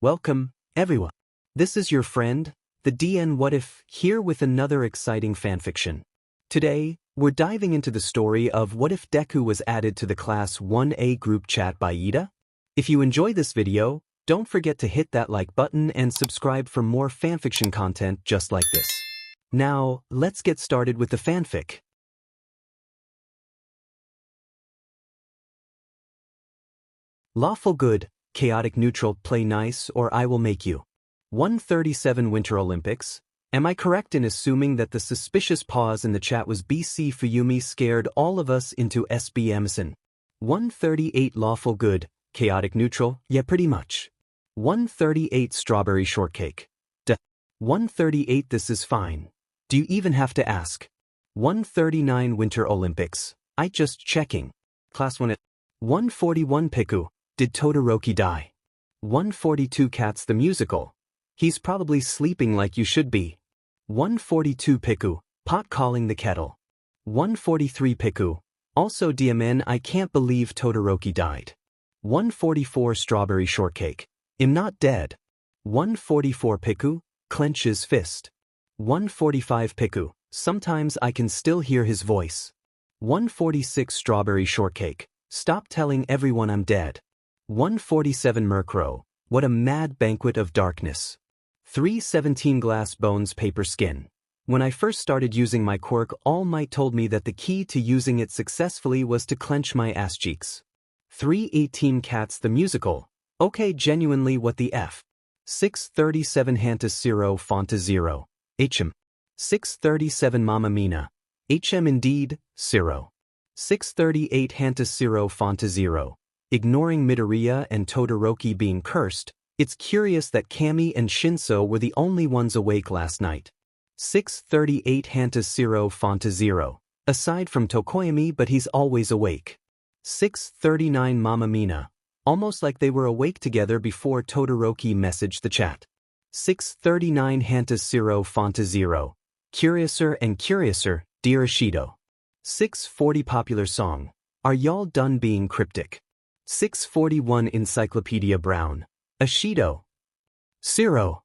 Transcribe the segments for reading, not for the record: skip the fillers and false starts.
Welcome, everyone. This is your friend, the DN What If, here with another exciting fanfiction. Today, we're diving into the story of what if Deku was added to the Class 1A group chat by Iida? If you enjoyed this video, don't forget to hit that like button and subscribe for more fanfiction content just like this. Now, let's get started with the fanfic. Lawful good, chaotic neutral, play nice or I will make you. 137 Winter Olympics. Am I correct in assuming that the suspicious pause in the chat was BC Fuyumi scared all of us into SB Emerson? 138 Lawful good, chaotic neutral, yeah pretty much. 138 Strawberry shortcake. 138 This is fine. Do you even have to ask? 139 Winter Olympics. I just checking. Class 1 at 141 Piku. Did Todoroki die? 142 Cats the musical. He's probably sleeping like you should be. 142 Piku. Pot calling the kettle. 143 Piku. Also DMN I can't believe Todoroki died. 144 Strawberry shortcake. I'm not dead. 144 Piku. Clench his fist. 145 Piku. Sometimes I can still hear his voice. 146 Strawberry shortcake. Stop telling everyone I'm dead. 147 Murkrow. What a mad banquet of darkness. 317 Glass bones paper skin. When I first started using my quirk, All Might told me that the key to using it successfully was to clench my ass cheeks. 318 Cats the musical. Okay, genuinely what the F. 637 Hanta Zero Fonta Zero. HM. 637 Mamma Mina. HM indeed, Zero. 638 Hanta Zero Fonta Zero. Ignoring Midoriya and Todoroki being cursed, it's curious that Kami and Shinso were the only ones awake last night. 638 Hanta Zero Fonta Zero. Aside from Tokoyami, but he's always awake. 639 Mamma Mina. Almost like they were awake together before Todoroki messaged the chat. 639 Hanta Zero Fonta Zero. Curiouser and curiouser, dear Ishido. 640 Popular song. Are y'all done being cryptic? 641 Encyclopedia Brown. Ishido. Zero.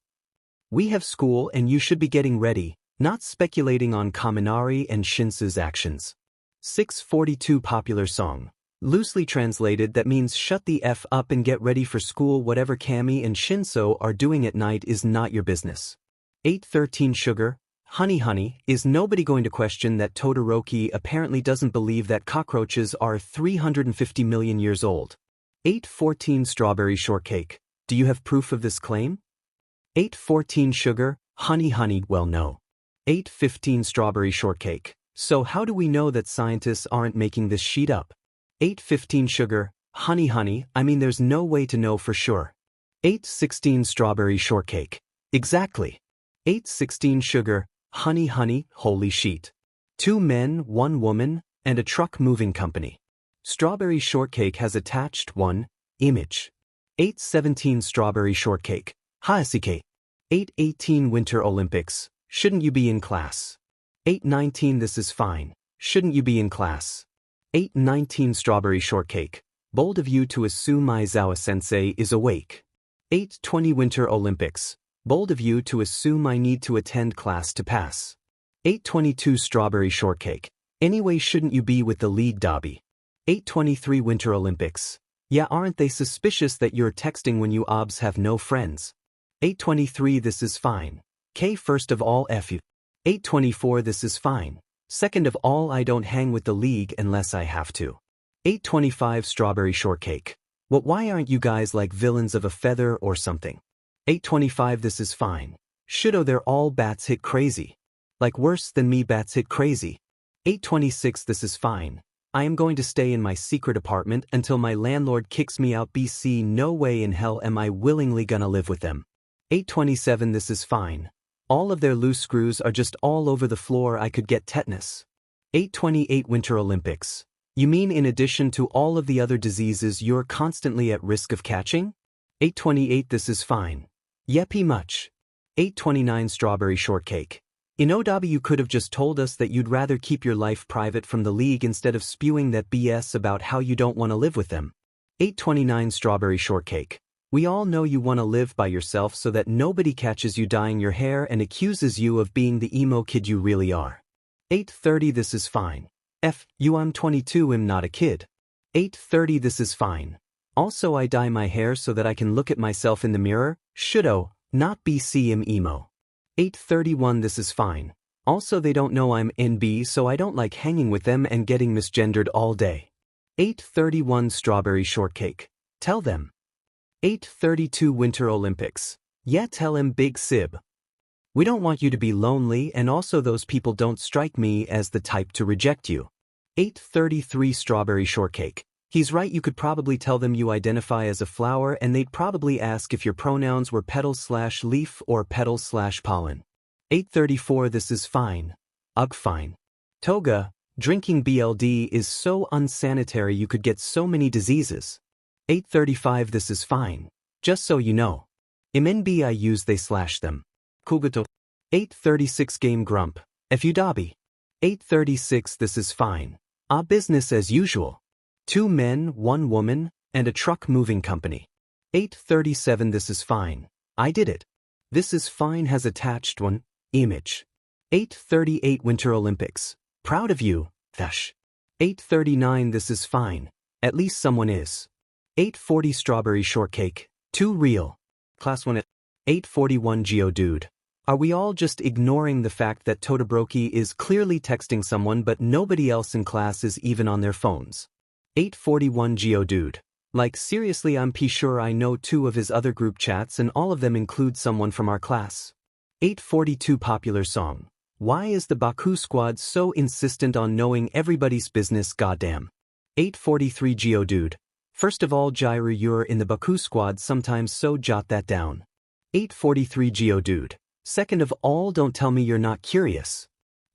We have school and you should be getting ready, not speculating on Kaminari and Shinso's actions. 642 Popular song. Loosely translated that means shut the F up and get ready for school. Whatever Kami and Shinso are doing at night is not your business. 813 Sugar. Honey, is nobody going to question that Todoroki apparently doesn't believe that cockroaches are 350 million years old? 814 Strawberry shortcake. Do you have proof of this claim? 814 Sugar. Honey, well no. 815 Strawberry shortcake. So how do we know that scientists aren't making this sheet up? 815 Sugar. Honey, I mean there's no way to know for sure. 816 Strawberry shortcake. Exactly. 816 Sugar. Honey, holy sheet. 2 men, 1 woman, and a truck moving company. Strawberry shortcake has attached 1 image. 817 Strawberry shortcake. Haasike. 818 Winter Olympics. Shouldn't you be in class? 819 This is fine. Shouldn't you be in class? 819 Strawberry shortcake. Bold of you to assume Aizawa-sensei is awake. 820 Winter Olympics. Bold of you to assume I need to attend class to pass. 822 Strawberry shortcake. Anyway, shouldn't you be with the league dobby? 823 Winter Olympics. Yeah, aren't they suspicious that you're texting when you obs have no friends? 823 This is fine. K first of all F you. 824 This is fine. Second of all I don't hang with the league unless I have to. 825 Strawberry shortcake. Why aren't you guys like villains of a feather or something? 825 This is fine. Shido they're all bats hit crazy. Like worse than me bats hit crazy. 826 This is fine. I am going to stay in my secret apartment until my landlord kicks me out. BC no way in hell am I willingly gonna live with them. 827 This is fine. All of their loose screws are just all over the floor. I could get tetanus. 828 Winter Olympics. You mean in addition to all of the other diseases you're constantly at risk of catching? 828 This is fine. Yeppy much. 829 Strawberry shortcake. Inodabi, you could have just told us that you'd rather keep your life private from the league instead of spewing that BS about how you don't want to live with them. 829 Strawberry shortcake. We all know you want to live by yourself so that nobody catches you dyeing your hair and accuses you of being the emo kid you really are. 8:30 This is fine. I'm 22, I'm not a kid. 8:30 This is fine. Also I dye my hair so that I can look at myself in the mirror, should'o, not BCM emo. 8:31 This is fine. Also they don't know I'm NB so I don't like hanging with them and getting misgendered all day. 8:31 Strawberry shortcake. Tell them. 8:32 Winter Olympics. Yeah, tell him Big Sib. We don't want you to be lonely and also those people don't strike me as the type to reject you. 8:33 Strawberry shortcake. He's right, you could probably tell them you identify as a flower and they'd probably ask if your pronouns were petals/leaf or petals/pollen. 8:34 This is fine. Ugh, fine. Toga, drinking BLD is so unsanitary you could get so many diseases. 8:35 This is fine. Just so you know. Im NB I use they slash them. Kugato. 8:36 Game Grump. Fudabi. 8:36 This is fine. Business as usual. 2 men, 1 woman, and a truck moving company. 8:37 This is fine. I did it. This is fine has attached one image. 8:38 Winter Olympics. Proud of you, Thash. 8:39 This is fine. At least someone is. 8:40 Strawberry shortcake. Too real. Class 1 at 8:41 Geodude. Are we all just ignoring the fact that Todoroki is clearly texting someone but nobody else in class is even on their phones? 8:41 Geodude. Like seriously, I'm sure I know 2 of his other group chats and all of them include someone from our class. 8:42 Popular song. Why is the Baku squad so insistent on knowing everybody's business, goddamn? 8:43 Geodude. First of all, Jairu, you're in the Baku squad sometimes, so jot that down. 8:43 Geodude. Second of all, don't tell me you're not curious.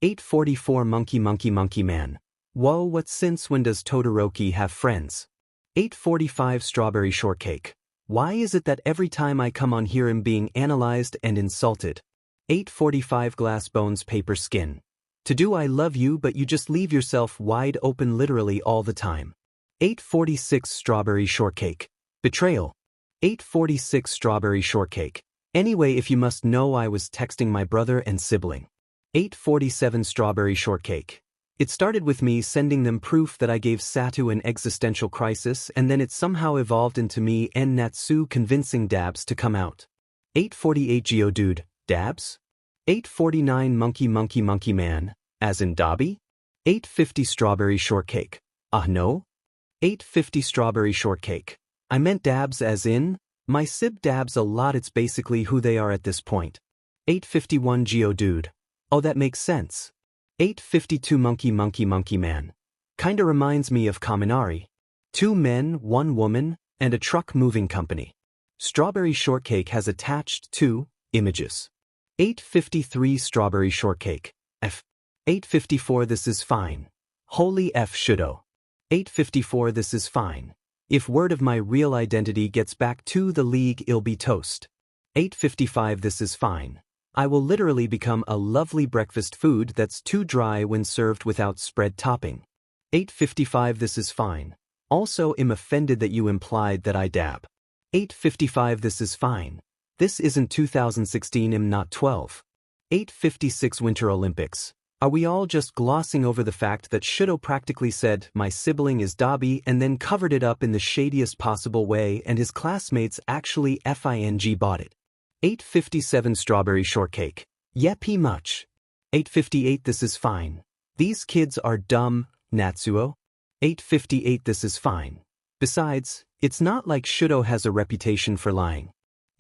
8:44 Monkey Man. Whoa, what since when does Todoroki have friends? 8:45 Strawberry shortcake. Why is it that every time I come on here I'm being analyzed and insulted? 8:45 Glass Bones Paper Skin. To do I love you but you just leave yourself wide open literally all the time. 8:46 Strawberry shortcake. Betrayal. 8:46 Strawberry shortcake. Anyway, if you must know, I was texting my brother and sibling. 8:47 Strawberry shortcake. It started with me sending them proof that I gave Satu an existential crisis and then it somehow evolved into me and Natsuo convincing Dabs to come out. 8:48 Geodude. Dabs? 8:49 Monkey Man, as in Dobby? 8:50 Strawberry shortcake. No? 8:50 Strawberry shortcake. I meant Dabs as in, my sib Dabs a lot, it's basically who they are at this point. 8:51 Geodude. Oh, that makes sense. 8:52 Monkey Man. Kinda reminds me of Kaminari. 2 men, 1 woman, and a truck moving company. Strawberry shortcake has attached 2 images. 8:53 Strawberry shortcake. 8:54 This is fine. Holy F should'o. 8:54 This is fine. If word of my real identity gets back to the league, it'll be toast. 8:55 This is fine. I will literally become a lovely breakfast food that's too dry when served without spread topping. 8:55 This is fine. Also am offended that you implied that I dab. 8:55 This is fine. This isn't 2016, I'm not 12. 8:56 Winter Olympics. Are we all just glossing over the fact that Shudo practically said, my sibling is Dobby, and then covered it up in the shadiest possible way and his classmates actually FING bought it? 8:57 Strawberry shortcake. Yep, much. 8:58 This is fine. These kids are dumb, Natsuo. 8:58 This is fine. Besides, it's not like Shudo has a reputation for lying.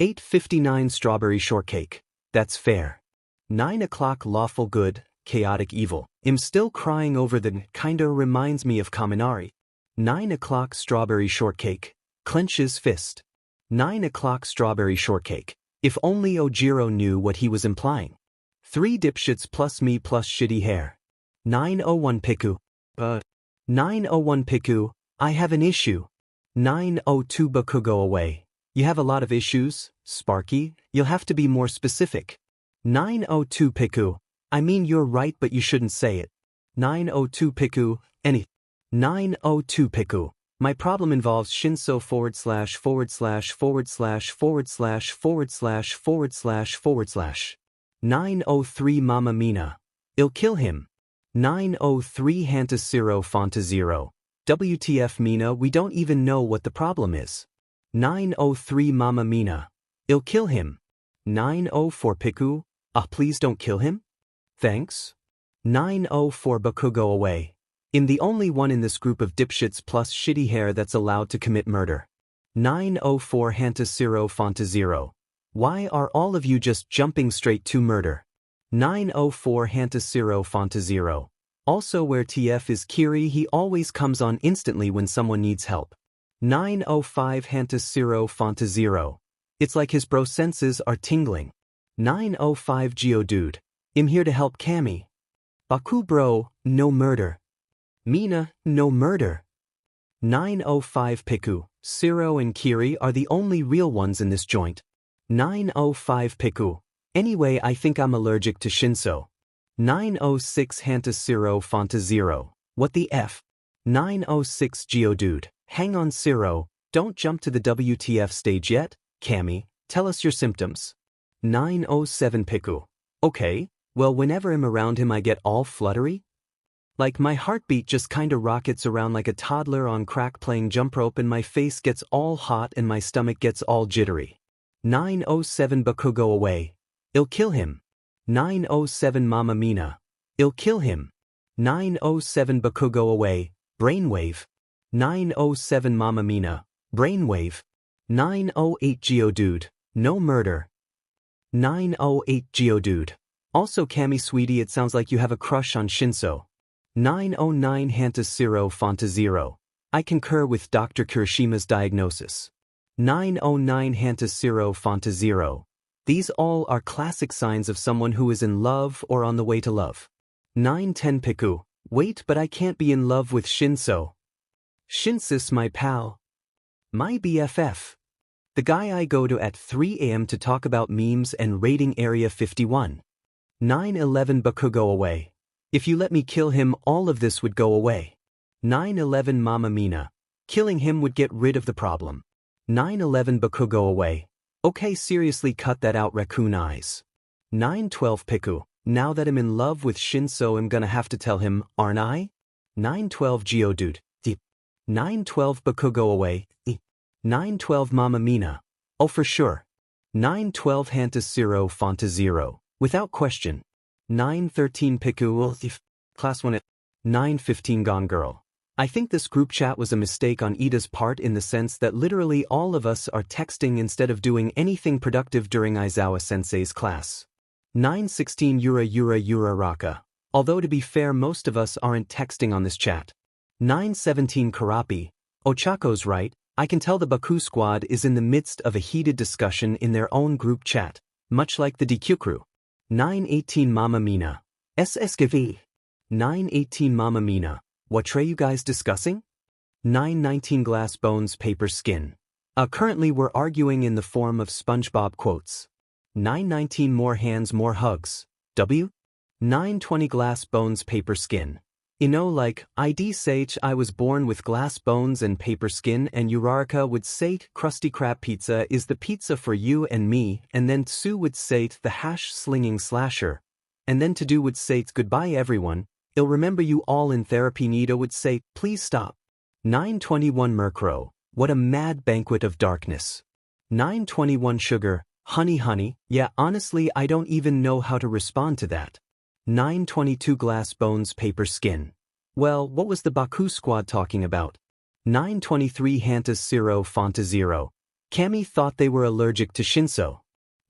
8:59 Strawberry shortcake. That's fair. 9 o'clock Lawful good, chaotic evil. I'm still crying over the kinda reminds me of Kaminari. 9 o'clock Strawberry shortcake. Clenches fist. 9 o'clock Strawberry shortcake. If only Ojiro knew what he was implying. 3 dipshits plus me plus shitty hair. 901 Piku. 901 Piku, I have an issue. 902 Bakugo away. You have a lot of issues, Sparky, you'll have to be more specific. 902 Piku, I mean you're right but you shouldn't say it. 902 Piku, any. 902 Piku, My problem involves Shinso forward slash forward slash forward slash forward slash forward slash forward slash forward slash. 903 Mamma Mina. I'll kill him. 903 Hanta Zero Fonta Zero. WTF Mina, we don't even know what the problem is. 903 Mamma Mina. I'll kill him. 904 Piku. Please don't kill him? Thanks. 904 Bakugo away. I'm the only one in this group of dipshits plus shitty hair that's allowed to commit murder. 904 Hanta Zero Fonta Zero. Why are all of you just jumping straight to murder? 904 Hanta Zero Fonta Zero. Also where TF is Kiri, he always comes on instantly when someone needs help. 905 Hanta Zero Fonta Zero. It's like his bro senses are tingling. 905 Geodude. I'm here to help Kami. Baku bro, no murder. Mina, no murder. 905 Piku. Zero and Kiri are the only real ones in this joint. 905 Piku. Anyway, I think I'm allergic to Shinso. 906 Hanta Zero Fonta Zero. What the F? 906 Geodude. Hang on Zero, don't jump to the WTF stage yet. Kami, tell us your symptoms. 907 Piku. Okay, well whenever I'm around him I get all fluttery. Like my heartbeat just kinda rockets around like a toddler on crack playing jump rope and my face gets all hot and my stomach gets all jittery. 907 Bakugo away. I'll kill him. 907 Mamma Mina. I'll kill him. 907 Bakugo away. Brainwave. 907 Mamma Mina. Brainwave. 908 Geodude. No murder. 908 Geodude. Also Kami sweetie, it sounds like you have a crush on Shinso. 909 Hanta Zero Fonta Zero. I concur with Dr. Kirishima's diagnosis. 909 Hanta Zero Fonta Zero. These all are classic signs of someone who is in love or on the way to love. 910 Piku. Wait, but I can't be in love with Shinso. Shinsis my pal. My BFF. The guy I go to at 3 a.m. to talk about memes and raiding Area 51. 911 Bakugo away. If you let me kill him, all of this would go away. 911 Mamma Mina. Killing him would get rid of the problem. 911 Bakugo away. Okay, seriously, cut that out, raccoon eyes. 912 Piku. Now that I'm in love with Shinso, I'm gonna have to tell him, aren't I? 912 Geodude. Deep. 912 Bakugo away. 912 Mamma Mina. Oh, for sure. 912 Hanta Zero Fonta Zero. Without question. 913 Piku. Class 1 at 915 Gone Girl. I think this group chat was a mistake on Iida's part in the sense that literally all of us are texting instead of doing anything productive during Aizawa-sensei's class. 916 Yura Raka. Although to be fair, most of us aren't texting on this chat. 917 Karapi. Ochako's right, I can tell the Baku squad is in the midst of a heated discussion in their own group chat, much like the DQ crew. 918 Mamma Mina. SSKV. 918 Mamma Mina. What are you guys discussing? 919 Glass Bones Paper Skin. Currently we're arguing in the form of SpongeBob quotes. 919 More Hands More Hugs. W? 920 Glass Bones Paper Skin. You know, like, I'd say I was born with glass bones and paper skin, and Uraraka would say Krusty Krab pizza is the pizza for you and me, and then Tsu would say the hash slinging slasher, and then Tadu would say goodbye everyone, I'll remember you all in therapy. Nita would say please stop. 921 Murkrow. What a mad banquet of darkness. 921 Sugar. Honey, yeah, honestly I don't even know how to respond to that. 922 Glass Bones Paper Skin. Well, what was the Baku squad talking about? 923 Hanta Zero Fonta Zero. Kami thought they were allergic to Shinso.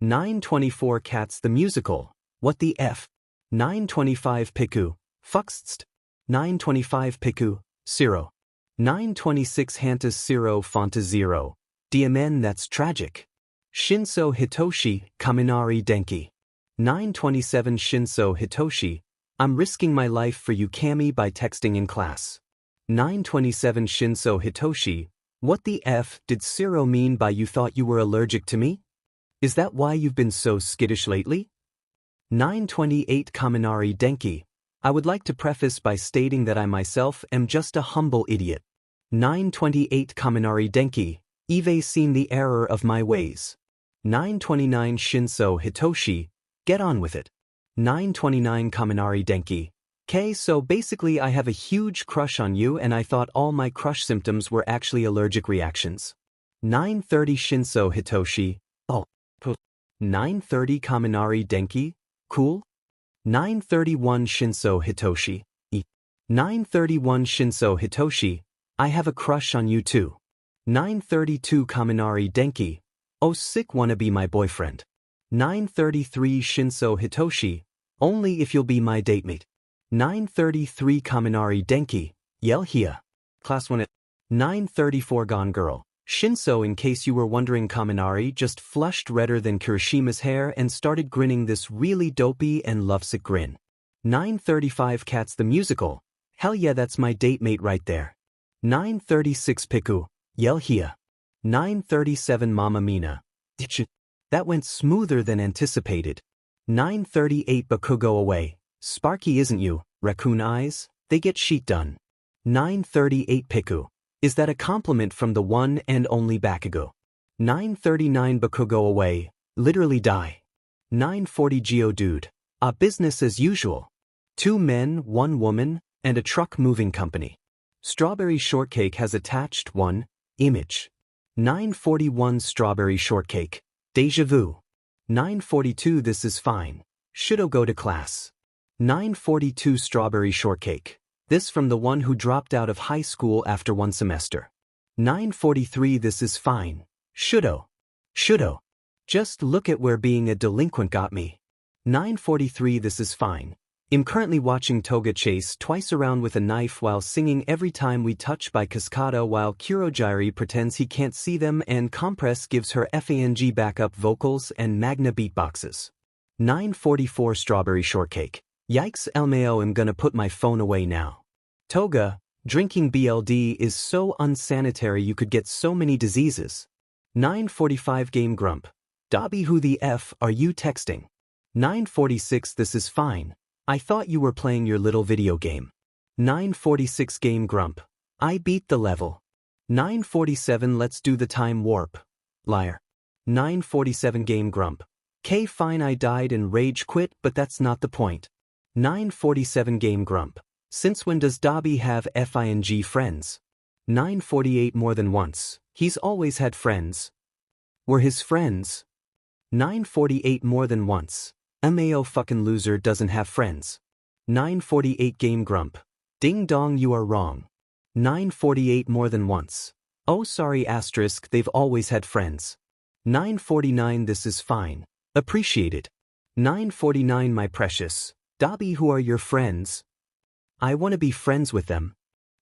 924 Cats the Musical. What the F? 925 Piku. Fuxst. 925 Piku. Zero. 926 Hanta Zero Fonta Zero. DMN, that's tragic. Shinso Hitoshi, Kaminari Denki. 927 Shinso Hitoshi. I'm risking my life for you Kami by texting in class. 927 Shinso Hitoshi. What the F did Zero mean by you thought you were allergic to me? Is that why you've been so skittish lately? 928 Kaminari Denki. I would like to preface by stating that I myself am just a humble idiot. 928 Kaminari Denki, I've seen the error of my ways. 929 Shinso Hitoshi, get on with it. 929 Kaminari Denki. K, so basically I have a huge crush on you and I thought all my crush symptoms were actually allergic reactions. 930 Shinso Hitoshi, oh. 930 Kaminari Denki, cool? 931 Shinso Hitoshi, 931 Shinso Hitoshi, I have a crush on you too. 932 Kaminari Denki, oh sick wanna be my boyfriend. 933 Shinso Hitoshi, only if you'll be my datemate. 933 Kaminari Denki, yell here. Class 1 at 934 Gone Girl. Shinso, in case you were wondering, Kaminari just flushed redder than Kirishima's hair and started grinning this really dopey and lovesick grin. 935 Cats the Musical. Hell yeah, that's my datemate right there. 936 Piku, yell here. 937 Mamma Mina. That went smoother than anticipated. 938 Bakugo away. Sparky isn't you, raccoon eyes, they get sheet done. 938 Piku. Is that a compliment from the one and only Bakugo? 939 Bakugo away, literally die. 940 Geodude. Business as usual. 2 men, 1 woman, and a truck moving company. Strawberry Shortcake has attached 1 image. 941 Strawberry Shortcake. Deja vu. 942 This is fine. Should've go to class. 942 Strawberry Shortcake. This from the one who dropped out of high school after 1 semester. 943 This is fine. Should've. Just look at where being a delinquent got me. 943 This is fine. I'm currently watching Toga chase twice around with a knife while singing Every Time We Touch by Cascada while Kurogyari pretends he can't see them and Compress gives her FANG backup vocals and Magna beatboxes. 944 Strawberry Shortcake. Yikes LMAO, I'm gonna put my phone away now. Toga, drinking BLD is so unsanitary you could get so many diseases. 945 Game Grump. Dobby, who the F are you texting? 946 This is fine. I thought you were playing your little video game. 946 Game Grump. I beat the level. 947 Let's do the time warp. Liar. 947 Game Grump. K fine, I died and rage quit, but that's not the point. 947 Game Grump. Since when does Dobby have FING friends? 948 More than once. He's always had friends. Were his friends? 948 More than once. MAO fucking loser doesn't have friends. 948 Game Grump. Ding dong, you are wrong. 948 More than once. Oh sorry asterisk, they've always had friends. 949 This is fine. Appreciated. 949 My precious. Dobby, who are your friends? I wanna be friends with them.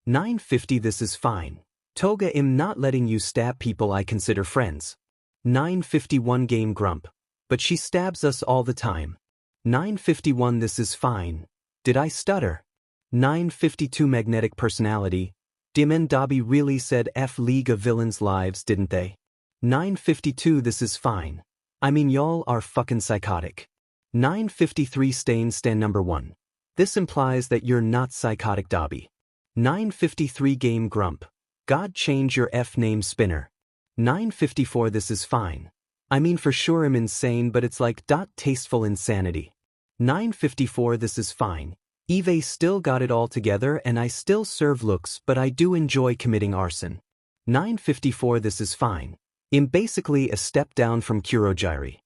950 This is fine. Toga, I'm not letting you stab people I consider friends. 951 Game Grump. But she stabs us all the time. 951 This is fine. Did I stutter? 952 Magnetic Personality. Dim and Dobby really said F League of Villains lives, didn't they? 952 This is fine. I mean y'all are fucking psychotic. 953 Stan number 1. This implies that you're not psychotic, Dobby. 953 Game Grump. God change your F name spinner. 954 This is fine. I mean for sure I'm insane, but it's like tasteful insanity. 954 This is fine. Eve still got it all together and I still serve looks, but I do enjoy committing arson. 954 This is fine. I'm basically a step down from Kurogyari.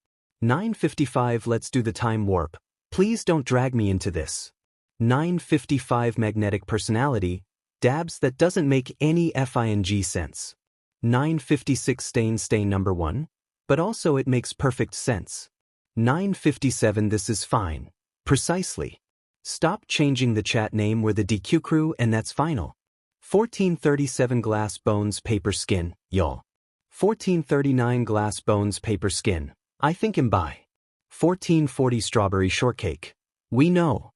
955 Let's do the time warp. Please don't drag me into this. 955 Magnetic Personality. Dabs, that doesn't make any FING sense. 956 Stain number 1. But also it makes perfect sense. 957 This is fine. Precisely. Stop changing the chat name, we're the DQ crew and that's final. 1437 Glass Bones Paper Skin, y'all. 1439 Glass Bones Paper Skin. I think I'm by. 1440 Strawberry Shortcake. We know.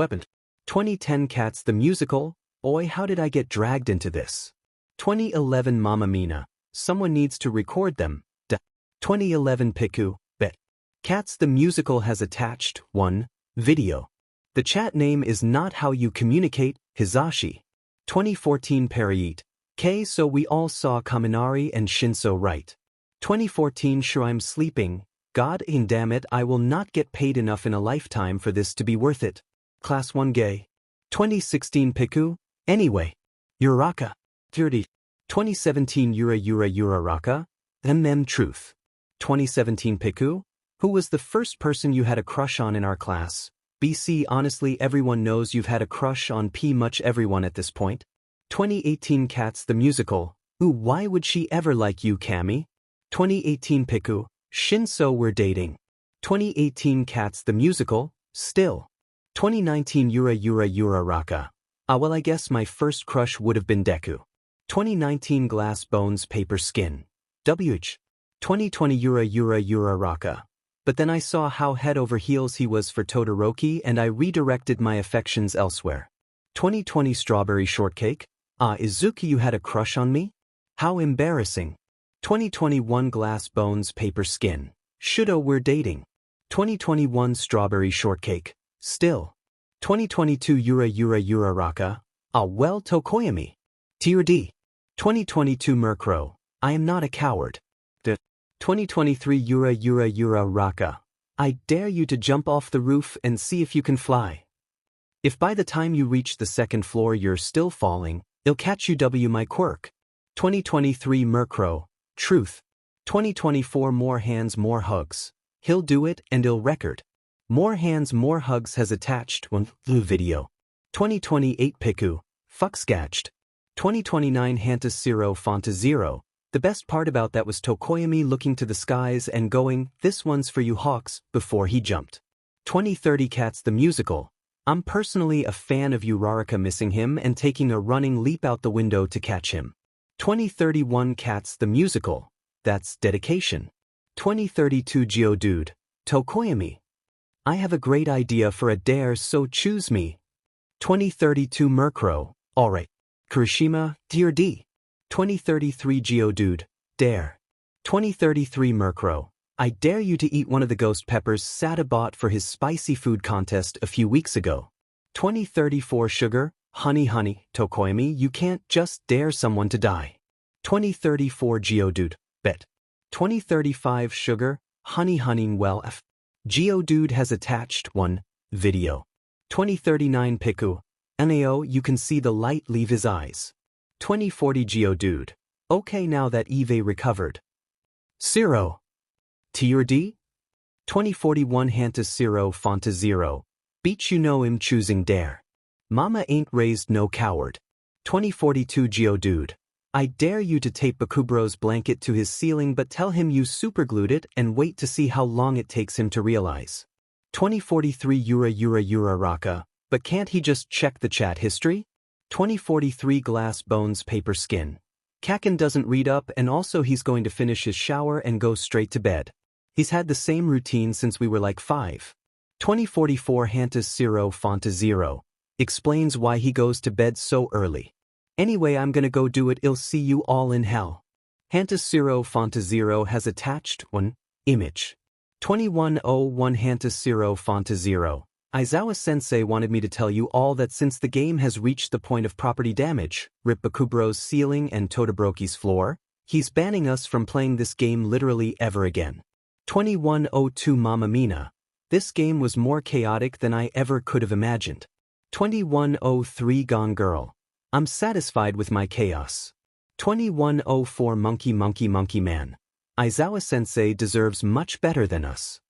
Weapon. 2010 Cats the Musical. Oi, how did I get dragged into this? 2011 Mamma Mina. Someone needs to record them. 2011 Piku, bet. Cats the Musical has attached 1 video. The chat name is Not How You Communicate, Hizashi. 2014 Periite. K so we all saw Kaminari and Shinso right. 2014 Sure I'm sleeping, God damn it I will not get paid enough in a lifetime for this to be worth it. Class 1 gay. 2016 Piku, anyway. Uraka. 30. 2017 Yura Raka, Truth. 2017 Piku, who was the first person you had a crush on in our class? BC honestly everyone knows you've had a crush on much everyone at this point. 2018 Cats the Musical, ooh why would she ever like you Kami? 2018 Piku, Shinso we're dating. 2018 Cats the Musical, still. 2019 Yura Raka. Ah well I guess my first crush would have been Deku. 2019 Glass Bones Paper Skin. WH. 2020 Yura Raka. But then I saw how head over heels he was for Todoroki and I redirected my affections elsewhere. 2020 Strawberry Shortcake. Ah Izuki you had a crush on me? How embarrassing. 2021 Glass Bones Paper Skin. Shudo we're dating. 2021 Strawberry Shortcake. Still. 2022 Yura Raka. Ah well Tokoyami. Tier D. 2022 Murkrow. I am not a coward. 2023 Yura Raka. I dare you to jump off the roof and see if you can fly. If by the time you reach the second floor you're still falling, I'll catch you my quirk. 2023 Murkrow. Truth. 2024 More Hands More Hugs. He'll do it and I'll record. More Hands More Hugs has attached one video. 2028 Piku. Fuckskatched. 2029 Hantas 0 Fonta 0. The best part about that was Tokoyami looking to the skies and going, this one's for you Hawks, before he jumped. 2030 Cats the Musical. I'm personally a fan of Uraraka missing him and taking a running leap out the window to catch him. 2031 Cats the Musical. That's dedication. 2032 Geodude. Tokoyami. I have a great idea for a dare so choose me. 2032 Murkrow. Alright. Kirishima, Dear D. 2033 Geodude. Dare. 2033 Murkrow. I dare you to eat one of the ghost peppers Sata bought for his spicy food contest a few weeks ago. 2034 Sugar, Honey Tokoyami you can't just dare someone to die. 2034 Geodude. Bet. 2035 Sugar, Honey well F. Geodude has attached 1 video. 2039 Piku. Nao you can see the light leave his eyes. 2040 Geodude. Okay now that Eve recovered. 0. Tier D? 2041 Hantas 0 Fonta 0. Beach you know him choosing dare. Mama ain't raised no coward. 2042 Geodude. I dare you to tape Bakugo's blanket to his ceiling but tell him you superglued it and wait to see how long it takes him to realize. 2043 Yura Raka. But can't he just check the chat history? 2043 Glass Bones Paper Skin. Kakin doesn't read up and also he's going to finish his shower and go straight to bed. He's had the same routine since we were like 5. 2044 Hantas 0 Fonta 0. Explains why he goes to bed so early. Anyway I'm gonna go do it I'll see you all in hell. Hantas 0 Fonta 0 has attached 1 image. 2101 Hantas 0 Fonta 0. Aizawa-sensei wanted me to tell you all that since the game has reached the point of property damage, rip Bakugo's ceiling and Todoroki's floor, he's banning us from playing this game literally ever again. 2102 Mamma Mina. This game was more chaotic than I ever could have imagined. 2103 Gone Girl. I'm satisfied with my chaos. 2104 Monkey Man. Aizawa-sensei deserves much better than us.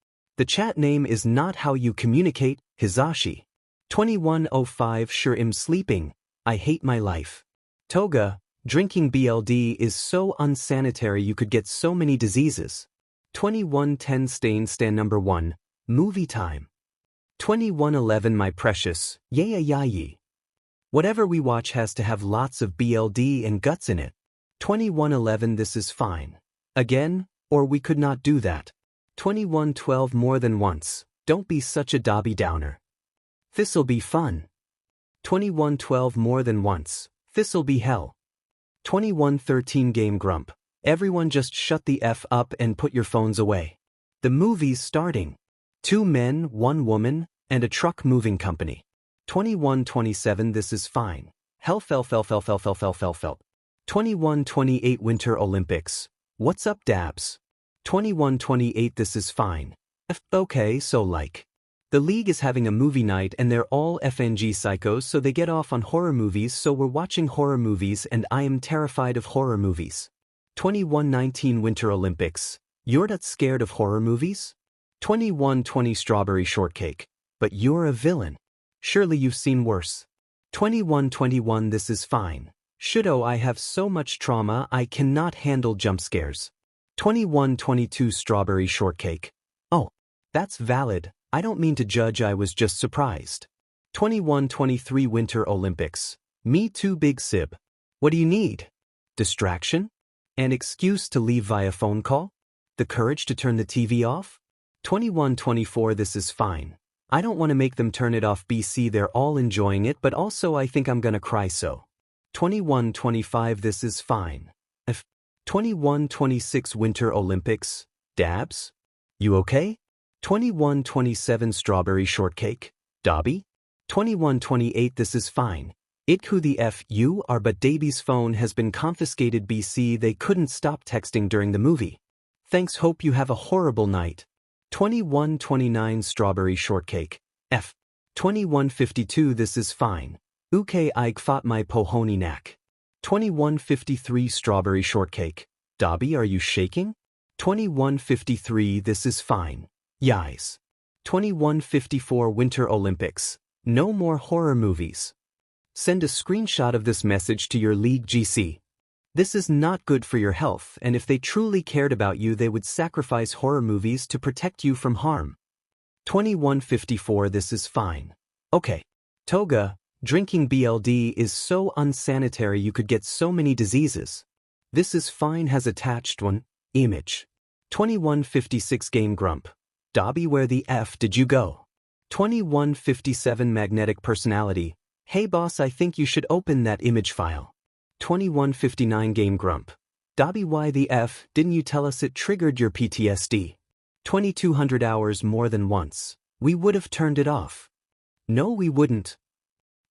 The chat name is Not How You Communicate, Hizashi. 2105 Sure I'm sleeping. I hate my life. Toga, drinking BLD is so unsanitary you could get so many diseases. 2110 Stan number 1, movie time. 2111 My precious, yayi. Whatever we watch has to have lots of BLD and guts in it. 2111 This is fine. Again, or we could not do that. 2112 More than once, don't be such a Dobby Downer. This'll be fun. 2112 More than once, this'll be hell. 2113 Game Grump, Everyone just shut the F up and put your phones away. The movie's starting. 2 men, 1 woman, and a truck moving company. 21-27 This is fine. Hell. 21-28 Winter Olympics. What's up dabs? 21-28 This is fine. Okay, so like. The league is having a movie night and they're all FNG psychos, so they get off on horror movies, so we're watching horror movies and I am terrified of horror movies. 21-19 Winter Olympics. You're not scared of horror movies? 21-20 Strawberry Shortcake. But you're a villain. Surely you've seen worse. 21-21 This is fine. Should've I have so much trauma I cannot handle jump scares. 21-22 Strawberry Shortcake. Oh. That's valid. I don't mean to judge, I was just surprised. 21-23 Winter Olympics. Me too big sib. What do you need? Distraction? An excuse to leave via phone call? The courage to turn the TV off? 21-24 This is fine. I don't want to make them turn it off BC, they're all enjoying it, but also I think I'm gonna cry so. 21-25 This is fine. 21-26 Winter Olympics. Dabs? You okay? 21-27 Strawberry Shortcake. Dobby? 21-28 This is fine. It who the F you are, but Davy's phone has been confiscated BC, they couldn't stop texting during the movie. Thanks, hope you have a horrible night. 21-29 Strawberry Shortcake. F. 21-52 This is fine. Uke Ike fought my pohoni knack. 21-53 Strawberry Shortcake. Dobby, are you shaking? 21-53 This is fine. Yais. 21-54 Winter Olympics. No more horror movies. Send a screenshot of this message to your league GC. This is not good for your health, and if they truly cared about you they would sacrifice horror movies to protect you from harm. 21-54 This is fine. Okay. Toga, drinking BLD is so unsanitary, you could get so many diseases. This is fine has attached one image. 21-56 Game Grump. Dobby, where the F did you go? 21-57 Magnetic Personality. Hey boss, I think you should open that image file. 21-59 Game Grump. Dobby, why the F didn't you tell us it triggered your PTSD? 2200 hours more than once. We would have turned it off. No, we wouldn't.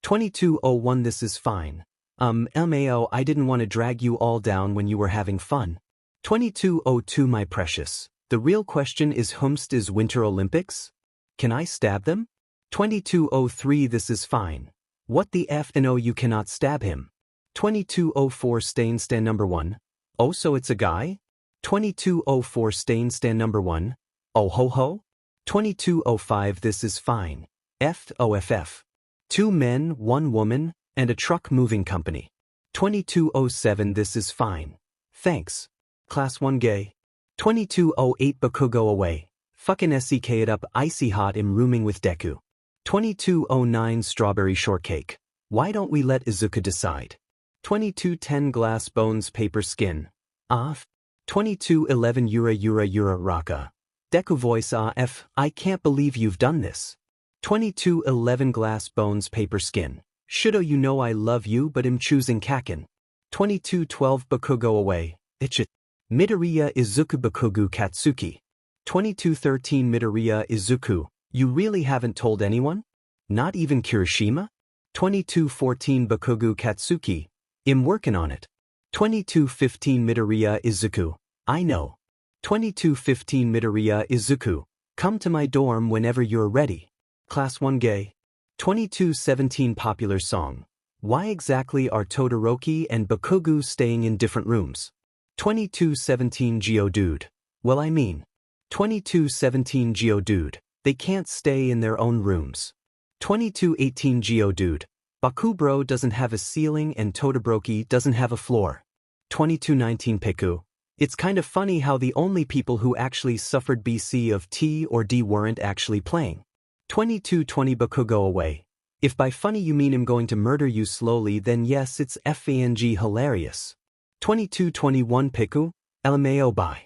2201 This is fine. LMAO, I didn't want to drag you all down when you were having fun. 2202 My precious. The real question is, whomst is Winter Olympics? Can I stab them? 2203 This is fine. What the F? No, you cannot stab him. 2204 Stain number 1. Oh, so it's a guy? 2204 Stain number 1. Oh ho ho? 2205 This is fine. FOFF. 2 men, 1 woman, and a truck moving company. 2207 This is fine. Thanks. Class 1 gay. 2208 Bakugo away. Fucking SEK it up icy hot im rooming with Deku. 2209 Strawberry Shortcake. Why don't we let Izuka decide? 2210 Glass Bones Paper Skin. Off. 2211 Yura Raka. Deku voice F. I can't believe you've done this. 2211 Glass Bones Paper Skin. Shoulda you know I love you but am choosing Kakin. 2212 Bakugo away. Ichit. Midoriya Izuku Bakugo Katsuki. 2213 Midoriya Izuku. You really haven't told anyone? Not even Kirishima? 2214 Bakugo Katsuki. I'm working on it. 2215 Midoriya Izuku. I know. 2215 Midoriya Izuku. Come to my dorm whenever you're ready. Class 1 gay. 2217 Popular song. Why exactly are Todoroki and Bakugo staying in different rooms? 2217 Geodude. Well, I mean. 2217 Geodude. They can't stay in their own rooms. 2218 Geodude. Bakubro doesn't have a ceiling and Todoroki doesn't have a floor. 2219 Piku. It's kind of funny how the only people who actually suffered BC of T or D weren't actually playing. 2220 Bakugo away. If by funny you mean I'm going to murder you slowly, then yes, it's FANG hilarious. 2221 Piku. LMAO bye.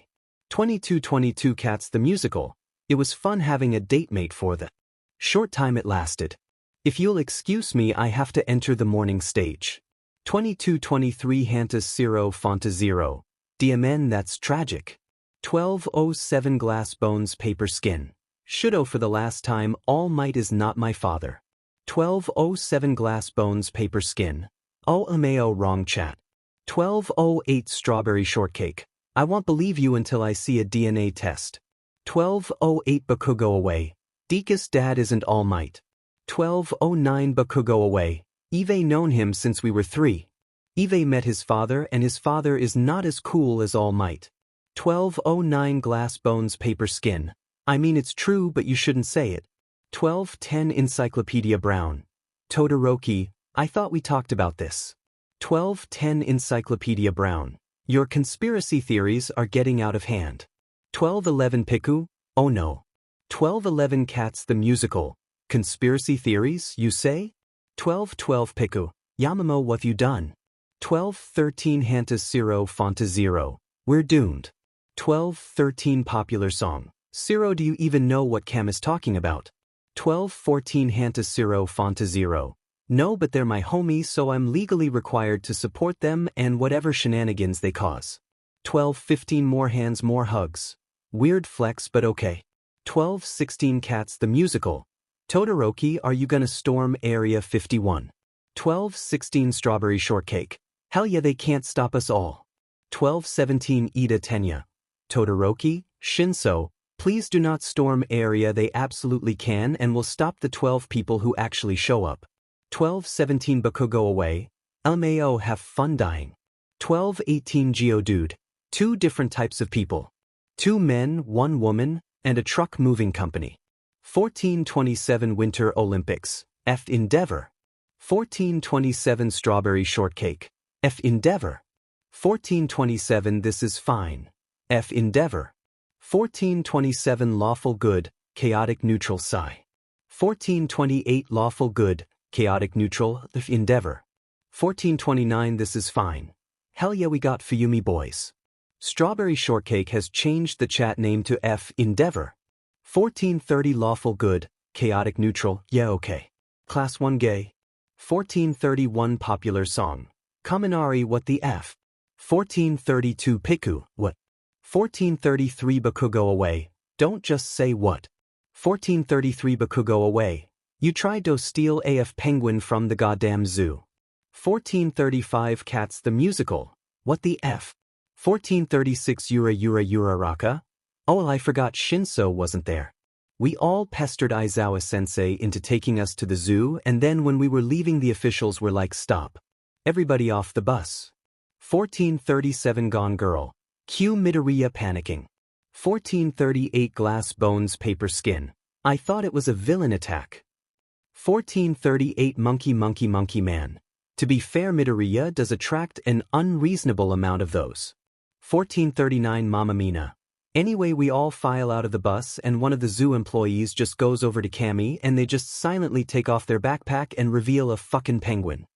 2222 Cats the Musical. It was fun having a date mate for the short time it lasted. If you'll excuse me, I have to enter the morning stage. 2223 Hantas Zero Fonta Zero. DMN, that's tragic. 1207 glass bones paper skin. Shudo, for the last time, All Might is not my father. 1207 glass bones paper skin. Oh ameo, wrong chat. 1208 strawberry shortcake. I won't believe you until I see a DNA test. 1208 Bakugo away. Deka's dad isn't All Might. 1209 Bakugo away. Ive known him since we were 3. Ive met his father and his father is not as cool as All Might. 1209 glass bones paper skin. I mean it's true but you shouldn't say it. 1210 Encyclopedia Brown. Todoroki, I thought we talked about this. 1210 Encyclopedia Brown. Your conspiracy theories are getting out of hand. 1211 Piku, oh no. 1211 Cats the Musical. Conspiracy theories, you say? 1212 Piku, Yamamo, what have you done? 1213 Hanta Zero Fonta Zero. We're doomed. 1213 Popular Song. Zero, do you even know what Cam is talking about? 1214 Hanta Zero Fonta Zero. No, but they're my homies, so I'm legally required to support them and whatever shenanigans they cause. 1215 More Hands More Hugs. Weird flex but okay. 1216 Cats the Musical. Todoroki, are you gonna storm Area 51? 1216 Strawberry Shortcake. Hell yeah, they can't stop us all. 1217 Iida Tenya. Todoroki, Shinso, please do not storm Area, they absolutely can and will stop the 12 people who actually show up. 1217 Bakugo away. LMAO, have fun dying. 1218 Geodude. 2 different types of people. 2 men, 1 woman, and a truck moving company. 1427 Winter Olympics. F Endeavor. 1427 Strawberry Shortcake. F Endeavor. 1427 This is fine. F Endeavor. 1427 Lawful Good, Chaotic Neutral Psi. 1428 Lawful Good, Chaotic Neutral, F Endeavor. 1429 This is fine. Hell yeah, we got Fuyumi boys. Strawberry Shortcake has changed the chat name to F Endeavor. 1430 Lawful Good, Chaotic Neutral, yeah okay. Class 1 Gay. 1431 Popular Song. Kaminari, what the F? 1432 Piku, what? 1433 Bakugo away, don't just say what. 1433 Bakugo away. You tried to steal AF Penguin from the goddamn zoo. 1435 Cats the Musical. What the F? 1436 Yura Raka? Oh, I forgot Shinso wasn't there. We all pestered Aizawa-sensei into taking us to the zoo, and then when we were leaving the officials were like, stop. Everybody off the bus. 1437 Gone Girl. Q Midoriya panicking. 1438 Glass Bones Paper Skin. I thought it was a villain attack. 1438 Monkey Man. To be fair, Midoriya does attract an unreasonable amount of those. 1439 Mamma Mina. Anyway, we all file out of the bus and one of the zoo employees just goes over to Cammy and they just silently take off their backpack and reveal a fucking penguin.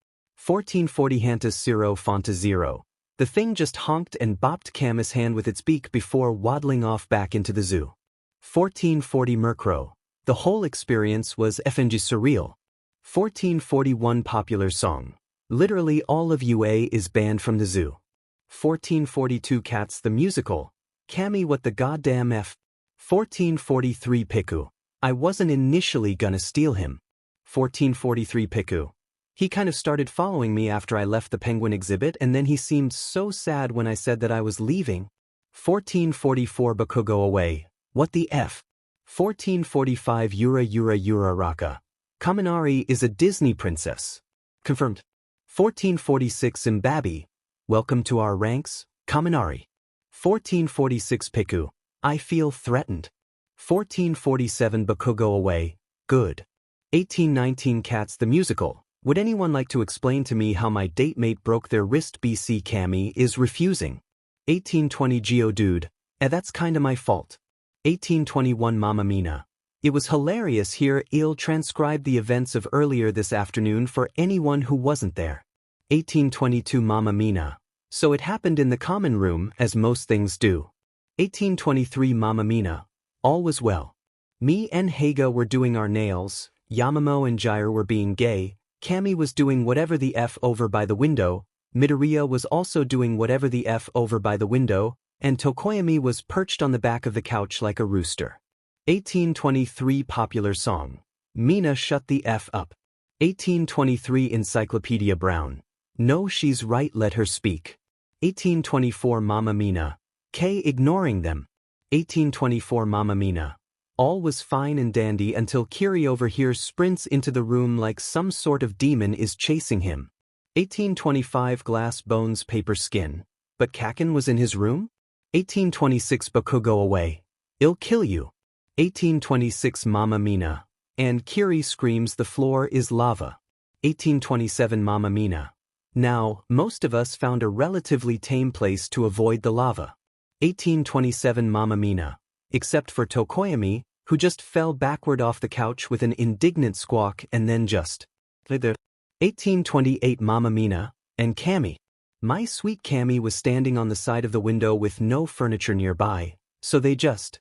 1440 Hanta Zero Fonta Zero. The thing just honked and bopped Camus' hand with its beak before waddling off back into the zoo. 1440 Murkrow. The whole experience was effing surreal. 1441 Popular Song. Literally all of UA is banned from the zoo. 1442 Cats the Musical. Cammy, what the goddamn F? 1443 Piku. I wasn't initially gonna steal him. 1443 Piku. He kind of started following me after I left the penguin exhibit and then he seemed so sad when I said that I was leaving. 1444 Bakugo away. What the F? 1445 Yura Raka. Kaminari is a Disney princess. Confirmed. 1446 Mbabi. Welcome to our ranks, Kaminari. 1446 Piku. I feel threatened. 1447 Bakugo away. Good. 1819 Cats the Musical. Would anyone like to explain to me how my datemate broke their wrist? BC Cammy is refusing. 1820 Geodude. That's kinda my fault. 1821 Mamma Mina. It was hilarious here. I'll transcribe the events of earlier this afternoon for anyone who wasn't there. 1822 Mamma Mina. So it happened in the common room, as most things do. 1823 Mamma Mina. All was well. Me and Heiga were doing our nails, Yamamo and Jair were being gay, Cammy was doing whatever the F over by the window, Midoriya was also doing whatever the F over by the window, and Tokoyami was perched on the back of the couch like a rooster. 1823 popular song. Mina shut the F up. 1823 Encyclopedia Brown. No, she's right, let her speak. 1824 Mama Mina. K ignoring them. 1824 Mama Mina. All was fine and dandy until Kiri over here sprints into the room like some sort of demon is chasing him. 1825 Glass Bones Paper Skin. But Kakin was in his room? 1826 Bakugo away. I'll kill you. 1826 Mama Mina. And Kiri screams the floor is lava. 1827 Mama Mina. Now, most of us found a relatively tame place to avoid the lava. 1827 Mama Mina. Except for Tokoyami, who just fell backward off the couch with an indignant squawk and then just 1828 Mama Mina, and Kami. My sweet Kami was standing on the side of the window with no furniture nearby, so they just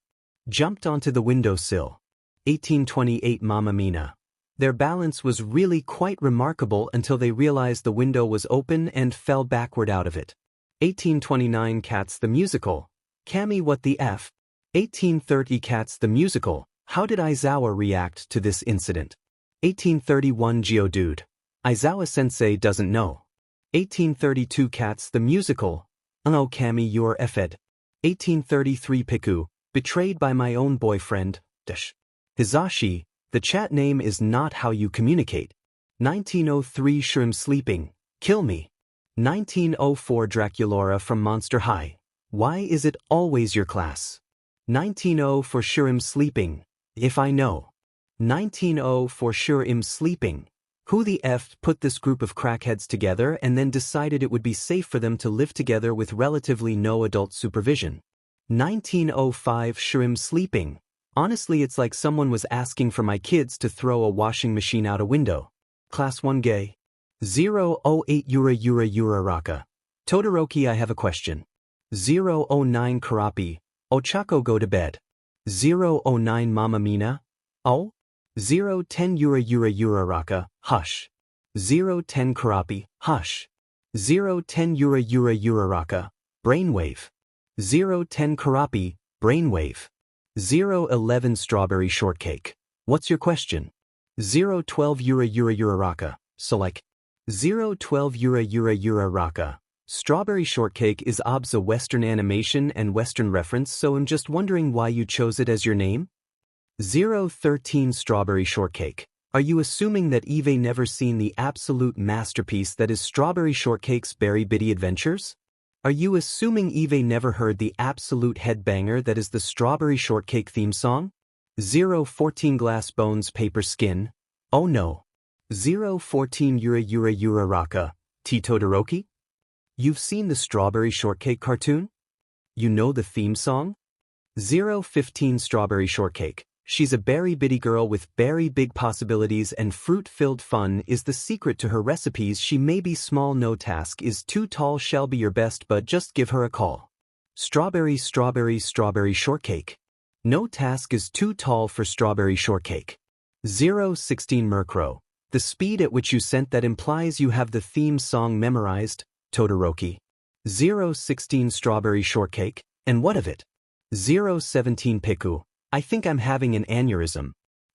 jumped onto the windowsill. 1828 Mama Mina. Their balance was really quite remarkable until they realized the window was open and fell backward out of it. 1829 Cats the Musical. Kami, what the F? 1830 Cats the Musical. How did Aizawa react to this incident? 1831 Geodude. Aizawa-sensei doesn't know. 1832 Cats the Musical. Oh Kami, you're effed. 1833 Piku. Betrayed by my own boyfriend. Hizashi. The chat name is not how you communicate. 1903 Shrimp Sleeping. Kill me. 1904 Draculora from Monster High. Why is it always your class? 1904 for sure I'm sleeping. If I know. 1904 for sure I'm sleeping. Who the F put this group of crackheads together and then decided it would be safe for them to live together with relatively no adult supervision? 1905 sure I'm sleeping. Honestly, it's like someone was asking for my kids to throw a washing machine out a window. Class 1 gay. 008 Yura Raka. Todoroki, I have a question. 009 Karapi. Ochako, go to bed. 009 Mama Mina. Oh? 010 Yura Raka. Hush. 010 Karapi. Hush. 010 Yura Raka. Brainwave. 010 Karapi. Brainwave. 011 Strawberry Shortcake. What's your question? 012 Yura Raka. So like 012 Yura Raka. Strawberry Shortcake is obs a Western animation and Western reference, so I'm just wondering why you chose it as your name? 013 Strawberry Shortcake. Are you assuming that Eve never seen the absolute masterpiece that is Strawberry Shortcake's Berry Bitty Adventures? Are you assuming Eve never heard the absolute headbanger that is the Strawberry Shortcake theme song? 014 Glass Bones Paper Skin. Oh no. 014 Yura Raka. T Todoroki? You've seen the Strawberry Shortcake cartoon? You know the theme song? 015 Strawberry Shortcake. She's a berry bitty girl with very big possibilities and fruit-filled fun is the secret to her recipes. She may be small, no task is too tall, shall be your best, but just give her a call. Strawberry Shortcake. No task is too tall for Strawberry Shortcake. 016 Murkrow. The speed at which you sent that implies you have the theme song memorized, Todoroki. 016 Strawberry Shortcake, and what of it? 017 Piku. I think I'm having an aneurysm.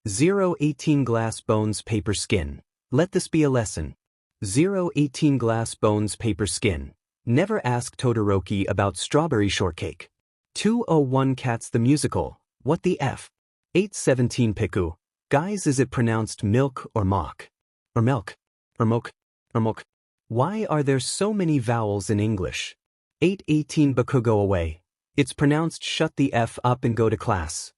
018 Glass Bones Paper Skin. Let this be a lesson. 018 Glass Bones Paper Skin. Never ask Todoroki about Strawberry Shortcake. 201 Cats the Musical. What the F? 817 Piku. Guys, is it pronounced milk or mock? Or milk? Or moke? Or moke? Why are there so many vowels in English? 818 Bakugo away. It's pronounced shut the F up and go to class.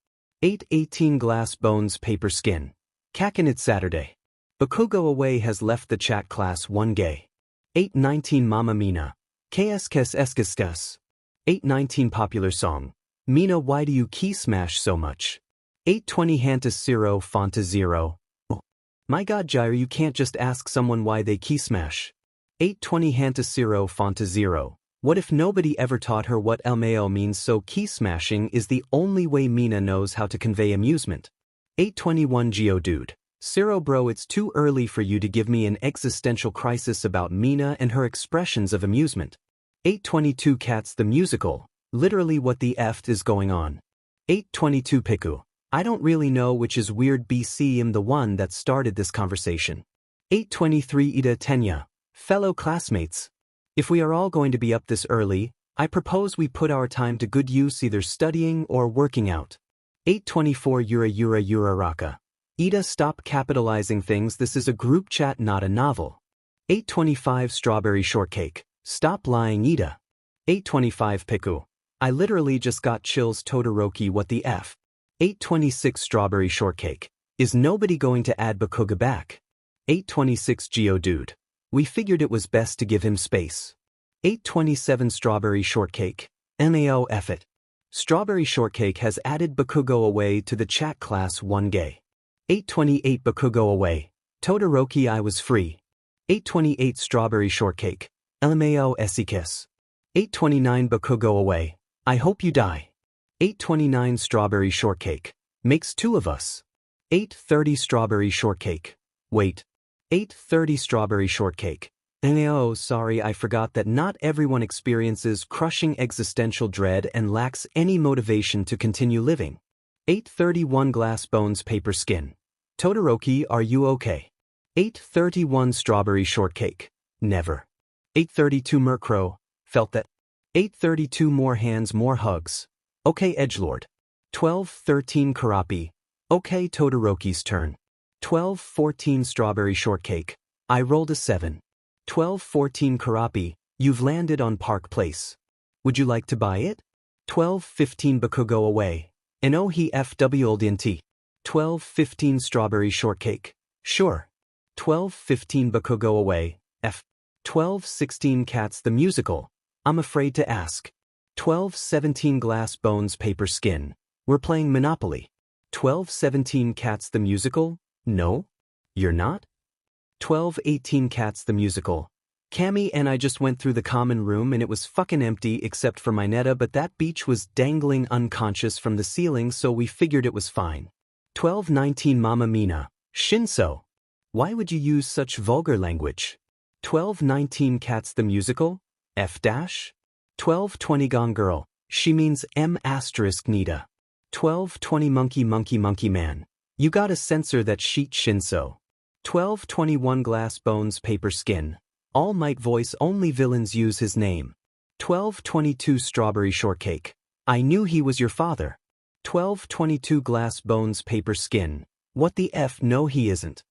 818 Glass Bones Paper Skin. Kakin, it's Saturday. Bakugo away has left the chat. Class 1 gay. 819 Mama Mina. KSKS. 819 Popular Song. Mina, why do you key smash so much? 820 Hanta Zero Fonta Zero. Oh. My god, Jair, you can't just ask someone why they key smash. 820 Hanta Zero Fonta Zero. What if nobody ever taught her what LMAO means, so key smashing is the only way Mina knows how to convey amusement? 821 Geodude. Zero bro, it's too early for you to give me an existential crisis about Mina and her expressions of amusement. 822 Cats the musical, literally what the F is going on. 822 Piku. I don't really know which is weird BC. I'm the one that started this conversation. 823 Iida Tenya. Fellow classmates. If we are all going to be up this early, I propose we put our time to good use, either studying or working out. 824 Yura Raka. Iida, stop capitalizing things, this is a group chat, not a novel. 825 Strawberry Shortcake. Stop lying, Iida. 825 Piku. I literally just got chills, Todoroki, what the F. 826 Strawberry Shortcake. Is nobody going to add Bakugo back? 826 Geodude. We figured it was best to give him space. 827 Strawberry Shortcake. NAO F it. Strawberry Shortcake has added Bakugo away to the chat class 1 gay. 828 Bakugo away. Todoroki, I was free. 828 Strawberry Shortcake. LMAO Esikis. 829 Bakugo away. I hope you die. 829 Strawberry Shortcake. Makes 2 of us. 830 Strawberry Shortcake. Wait. 830 Strawberry Shortcake. Oh, sorry, I forgot that not everyone experiences crushing existential dread and lacks any motivation to continue living. 831 Glass Bones Paper Skin. Todoroki, are you okay? 831 Strawberry Shortcake. Never. 832 Murkrow. Felt that. 832 More hands, more hugs. Okay, Edgelord. 1213 Karapi. Okay, Todoroki's turn. 1214 Strawberry Shortcake. I rolled a 7. 1214 Karapi. You've landed on Park Place. Would you like to buy it? 1215 Bakugo away. And oh, he FWLDNT. 1215 Strawberry Shortcake. Sure. 1215 Bakugo away. F. 1216 Cats the musical. I'm afraid to ask. 1217 Glass Bones Paper Skin. We're playing Monopoly. 1217 Cats the musical. No? You're not? 1218 Cats the musical. Cammy and I just went through the common room and it was fucking empty except for Mineta, but that beach was dangling unconscious from the ceiling, so we figured it was fine. 1219 Mama Mina. Shinso. Why would you use such vulgar language? 1219 Cats the musical. F dash. 1220 Gone Girl. She means M asterisk Nita. 1220 Monkey Man. You gotta censor that sheet, Shinso. 1221 Glass Bones Paper Skin. All Might voice, only villains use his name. 1222 Strawberry Shortcake. I knew he was your father. 1222 Glass Bones Paper Skin. What the F? No, he isn't.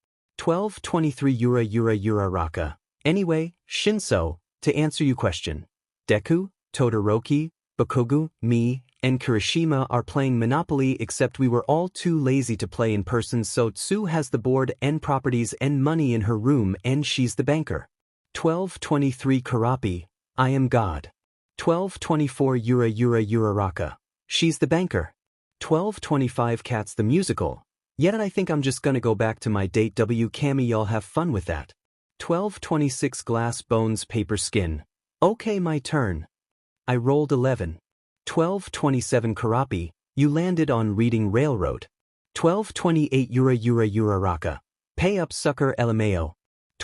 1223 Yura Raka. Anyway, Shinso, to answer your question. Deku, Todoroki, Bakugo, me, and Kirishima are playing Monopoly, except we were all too lazy to play in person, so Tsu has the board and properties and money in her room and she's the banker. 1223 Karapi. I am God. 1224 Yura Raka. She's the banker. 1225 Cats the musical. Yet I think I'm just gonna go back to my date. Cammy, y'all have fun with that. 1226 Glass Bones Paper Skin. Okay, my turn. I rolled 11. 1227 Karapi. You landed on Reading Railroad. 1228 Yura Raka. Pay up, sucker, LMAO.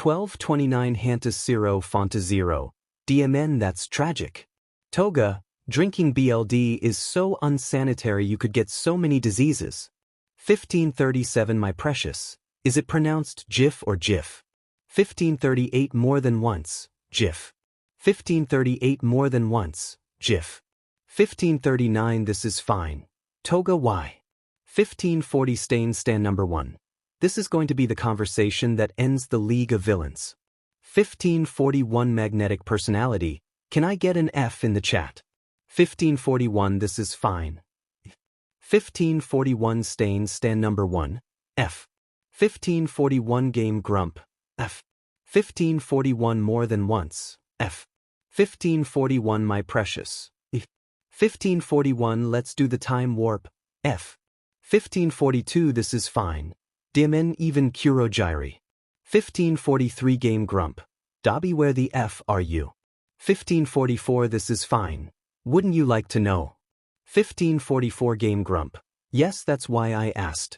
1229 Hantas Zero Fonta Zero. DMN, that's tragic. Toga, drinking BLD is so unsanitary, you could get so many diseases. 1537 My precious. Is it pronounced GIF or GIF? 1538 More than once. GIF. 1538 More than once. GIF. 1539 This is fine. Toga, why? 1540 Stand number 1. This is going to be the conversation that ends the League of Villains. 1541 Magnetic Personality. Can I get an F in the chat? 1541 This is fine. 1541 Stand number 1. F. 1541 Game Grump. F. 1541 More than once. F. 1541 My precious. F. 1541 Let's do the time warp. F. 1542 This is fine. Dimen even Kurogiri. 1543 Game Grump. Dobby, where the F are you? 1544 This is fine. Wouldn't you like to know? 1544 Game Grump. Yes, that's why I asked.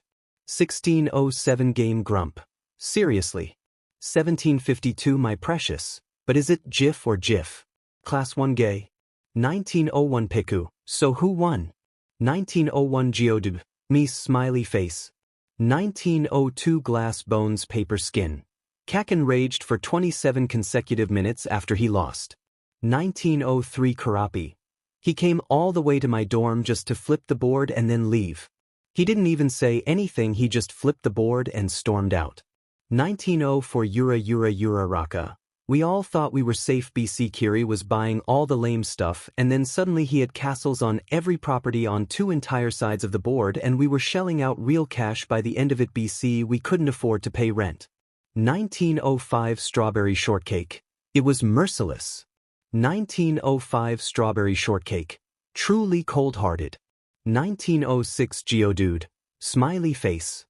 1607 Game Grump. Seriously. 1752 My precious. But is it GIF or GIF? Class 1 Gay. 1901 Piku. So who won? 1901 Geodub. Me smiley face. 1902 Glass Bones Paper Skin. Kakin raged for 27 consecutive minutes after he lost. 1903 Karapi. He came all the way to my dorm just to flip the board and then leave. He didn't even say anything, he just flipped the board and stormed out. 1904 Yura Raka. We all thought we were safe. BC Kiri was buying all the lame stuff and then suddenly he had castles on every property on 2 entire sides of the board and we were shelling out real cash by the end of it. BC we couldn't afford to pay rent. 1905 Strawberry Shortcake. It was merciless. 1905 Strawberry Shortcake. Truly cold-hearted. 1906 Geodude. Smiley face.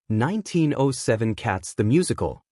1907 Cats the Musical.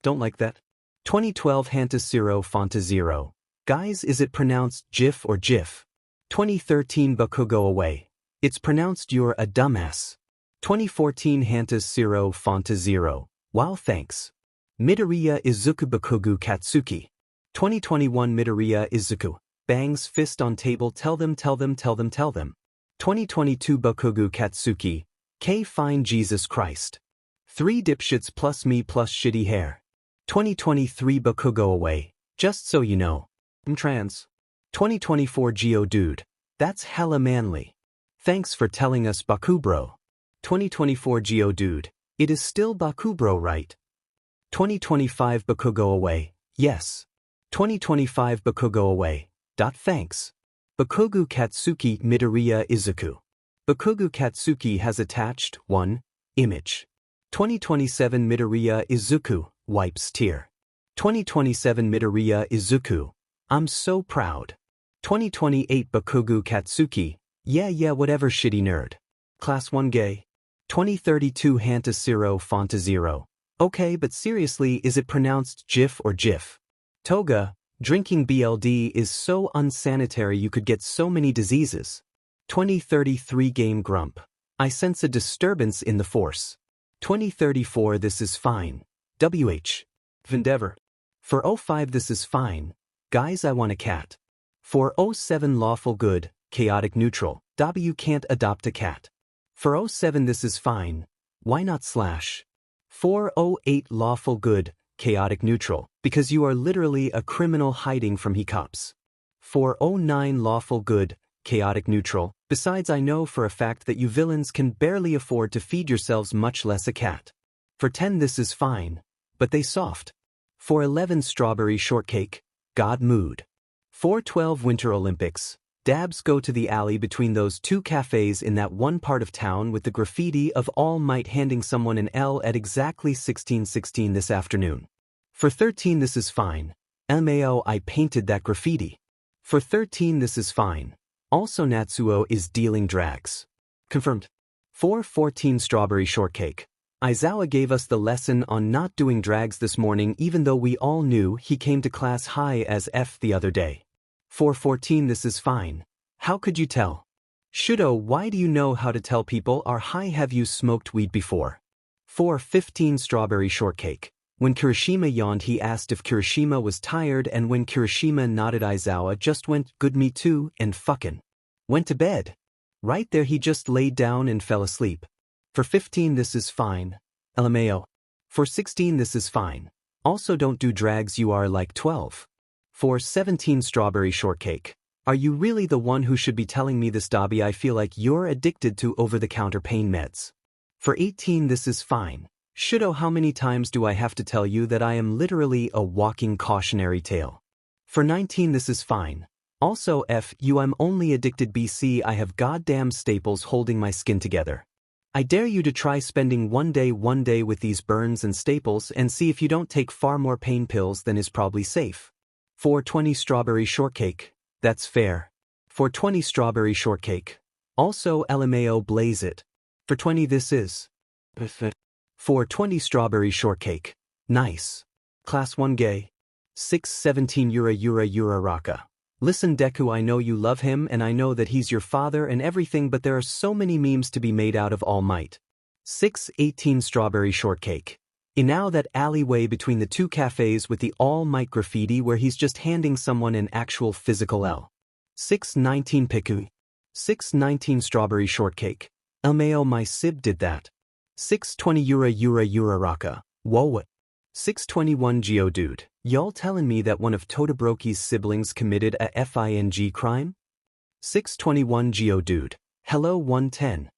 Don't like that. 2012 Hantasiro Fantazero. Guys, is it pronounced GIF or GIF? 2013 Bakugo Away. It's pronounced you're a dumbass. 2014 Hantasiro Fantazero. Wow, thanks. Midoriya Izuku Bakugo Katsuki. 2021 Midoriya Izuku. Bangs fist on table, tell them. 2022 Bakugo Katsuki. K fine Jesus Christ. 3 dipshits plus me plus shitty hair. 2023 Bakugo Away. Just so you know. I'm trans. 2024 Geodude. That's hella manly. Thanks for telling us Bakubro. 2024 Geodude. It is still Bakubro, right? 2025 Bakugo Away. Yes. 2025 Bakugo Away. Thanks. Bakugo Katsuki Midoriya Izuku. Bakugo Katsuki has attached 1 image. 2027 Midoriya Izuku wipes tear. 2027 Midoriya Izuku. I'm so proud. 2028 Bakugo Katsuki. Yeah, whatever shitty nerd. Class 1 Gay. 2032 Hantasiro Fantazero. Okay, but seriously, is it pronounced GIF or GIF? Toga. Drinking BLD is so unsanitary, you could get so many diseases. 2033 Game Grump. I sense a disturbance in the force. 2034 This is fine. WH. Vendever. For 05 This is fine. Guys, I want a cat. For 07 Lawful Good, Chaotic Neutral. W can't adopt a cat. For 07 This is fine. Why not slash? For 08 Lawful Good, Chaotic Neutral, because you are literally a criminal hiding from he cops. For 09 Lawful Good, Chaotic Neutral, besides I know for a fact that you villains can barely afford to feed yourselves, much less a cat. For 10 This is fine, but they soft. For 11 Strawberry Shortcake, God Mood. For 12 Winter Olympics, dabs go to the alley between those 2 cafes in that one part of town with the graffiti of All Might handing someone an L at exactly 16:16 this afternoon. For 13 This is fine. LMAO, I painted that graffiti. For 13 This is fine. Also Natsuo is dealing drags. Confirmed. For 14 Strawberry Shortcake. Aizawa gave us the lesson on not doing drags this morning even though we all knew he came to class high as F the other day. For 14 This is fine. How could you tell? Shudo, why do you know how to tell people are high? Have you smoked weed before? For 15 Strawberry Shortcake. When Kirishima yawned he asked if Kirishima was tired and when Kirishima nodded Aizawa just went, good me too, and fucking went to bed. Right there he just laid down and fell asleep. For 15 This is fine. LMAO. For 16 This is fine. Also don't do drags, you are like 12. For 17 Strawberry Shortcake. Are you really the one who should be telling me this, Dobby? I feel like you're addicted to over-the-counter pain meds. For 18 This is fine. Shudo, how many times do I have to tell you that I am literally a walking cautionary tale? For 19 This is fine. Also F you, I'm only addicted. BC I have goddamn staples holding my skin together. I dare you to try spending one day with these burns and staples and see if you don't take far more pain pills than is probably safe. For 20 Strawberry Shortcake. That's fair. For 20 Strawberry Shortcake. Also LMAO blaze it. For 20 This is. For 20 Strawberry Shortcake. Nice. Class 1 Gay. 617 Yura Raka. Listen Deku, I know you love him and I know that he's your father and everything, but there are so many memes to be made out of All Might. 618 Strawberry Shortcake. In now that alleyway between the two cafes with the All Might graffiti where he's just handing someone an actual physical L. 619 Piku. 619 Strawberry Shortcake. Elmeo my sib did that. 620 Yura Raka. Whoa what? 621 Geodude. Y'all telling me that one of Todoroki's siblings committed a FING crime? 621 Geodude. Hello 110.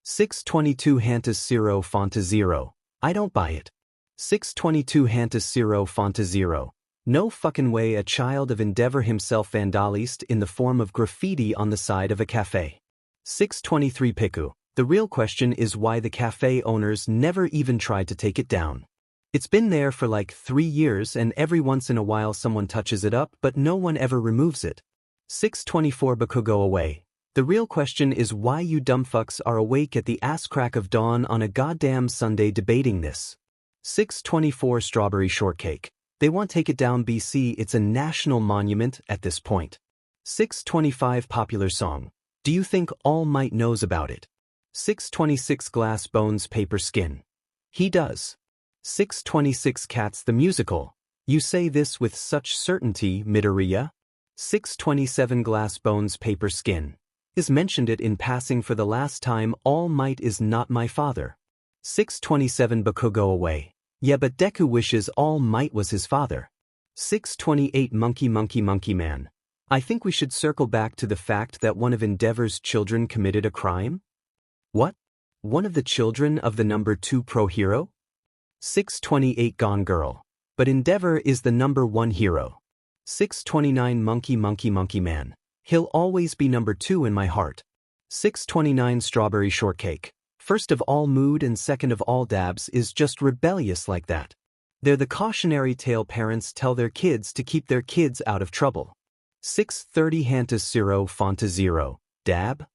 622 Hantas Zero Fonta Zero. I don't buy it. 622 Hantas Zero Fonta Zero. No fucking way a child of Endeavor himself vandalized in the form of graffiti on the side of a cafe. 623 Piku. The real question is why the cafe owners never even tried to take it down. It's been there for like 3 years and every once in a while someone touches it up but no one ever removes it. 624 Bakugo away. The real question is why you dumbfucks are awake at the ass crack of dawn on a goddamn Sunday debating this. 624 Strawberry Shortcake. They won't take it down BC, it's a national monument at this point. 625 Popular Song. Do you think All Might knows about it? 626 Glass Bones Paper Skin. He does. 626 Cats the Musical. You say this with such certainty, Midoriya? 627 Glass Bones Paper Skin. Is mentioned it in passing for the last time. All Might is not my father. 627 Bakugo away. Yeah but Deku wishes All Might was his father. 628 Monkey Man. I think we should circle back to the fact that one of Endeavor's children committed a crime? What? One of the children of the number 2 pro hero? 628 Gone Girl. But Endeavor is the number 1 hero. 629 Monkey Man. He'll always be number 2 in my heart. 629 Strawberry Shortcake. First of all mood and second of all dabs is just rebellious like that. They're the cautionary tale parents tell their kids to keep their kids out of trouble. 630 Hantas Zero Fonta Zero. Dab?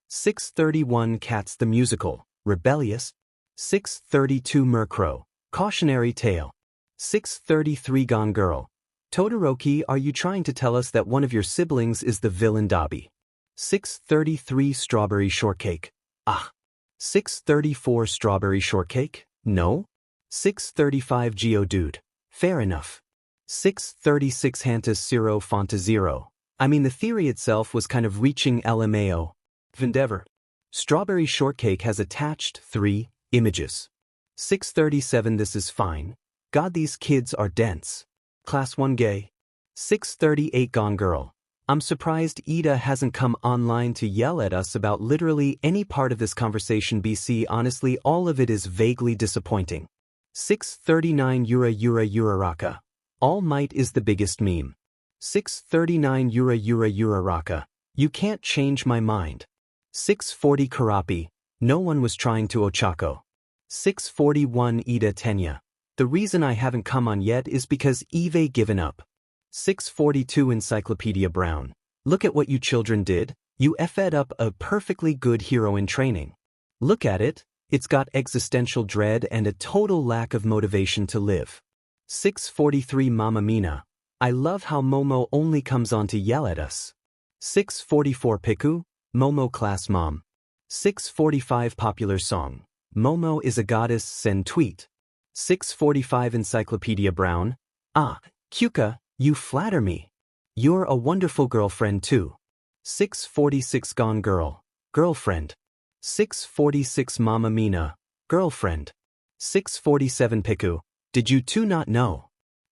631 Cats the Musical. Rebellious. 632 Murkrow. Cautionary tale. 633 Gone Girl. Todoroki, are you trying to tell us that one of your siblings is the villain Dobby? 633 Strawberry Shortcake. Ah. 634 Strawberry Shortcake? No? 635 Geodude. Fair enough. 636 Hantas Zero Fonta Zero. I mean the theory itself was kind of reaching LMAO. Endeavor. Strawberry Shortcake has attached 3 images. 637 This is fine. God these kids are dense. Class 1 gay. 638 Gone Girl. I'm surprised Iida hasn't come online to yell at us about literally any part of this conversation BC. Honestly all of it is vaguely disappointing. 639 Yura Raka. All Might is the biggest meme. 639 Yura Raka. You can't change my mind. 640 Karapi. No one was trying to Ochako. 641 Iida Tenya. The reason I haven't come on yet is because Eve given up. 642 Encyclopedia Brown. Look at what you children did. You effed up a perfectly good hero in training. Look at it. It's got existential dread and a total lack of motivation to live. 643 Mamma Mina. I love how Momo only comes on to yell at us. 644 Piku. Momo class mom. 645 Popular Song. Momo is a goddess. Send tweet. 645 Encyclopedia Brown. Ah, Kyuka, you flatter me. You're a wonderful girlfriend too. 646 Gone Girl. Girlfriend. 646 Mamma Mina. Girlfriend. 647 Piku. Did you two not know?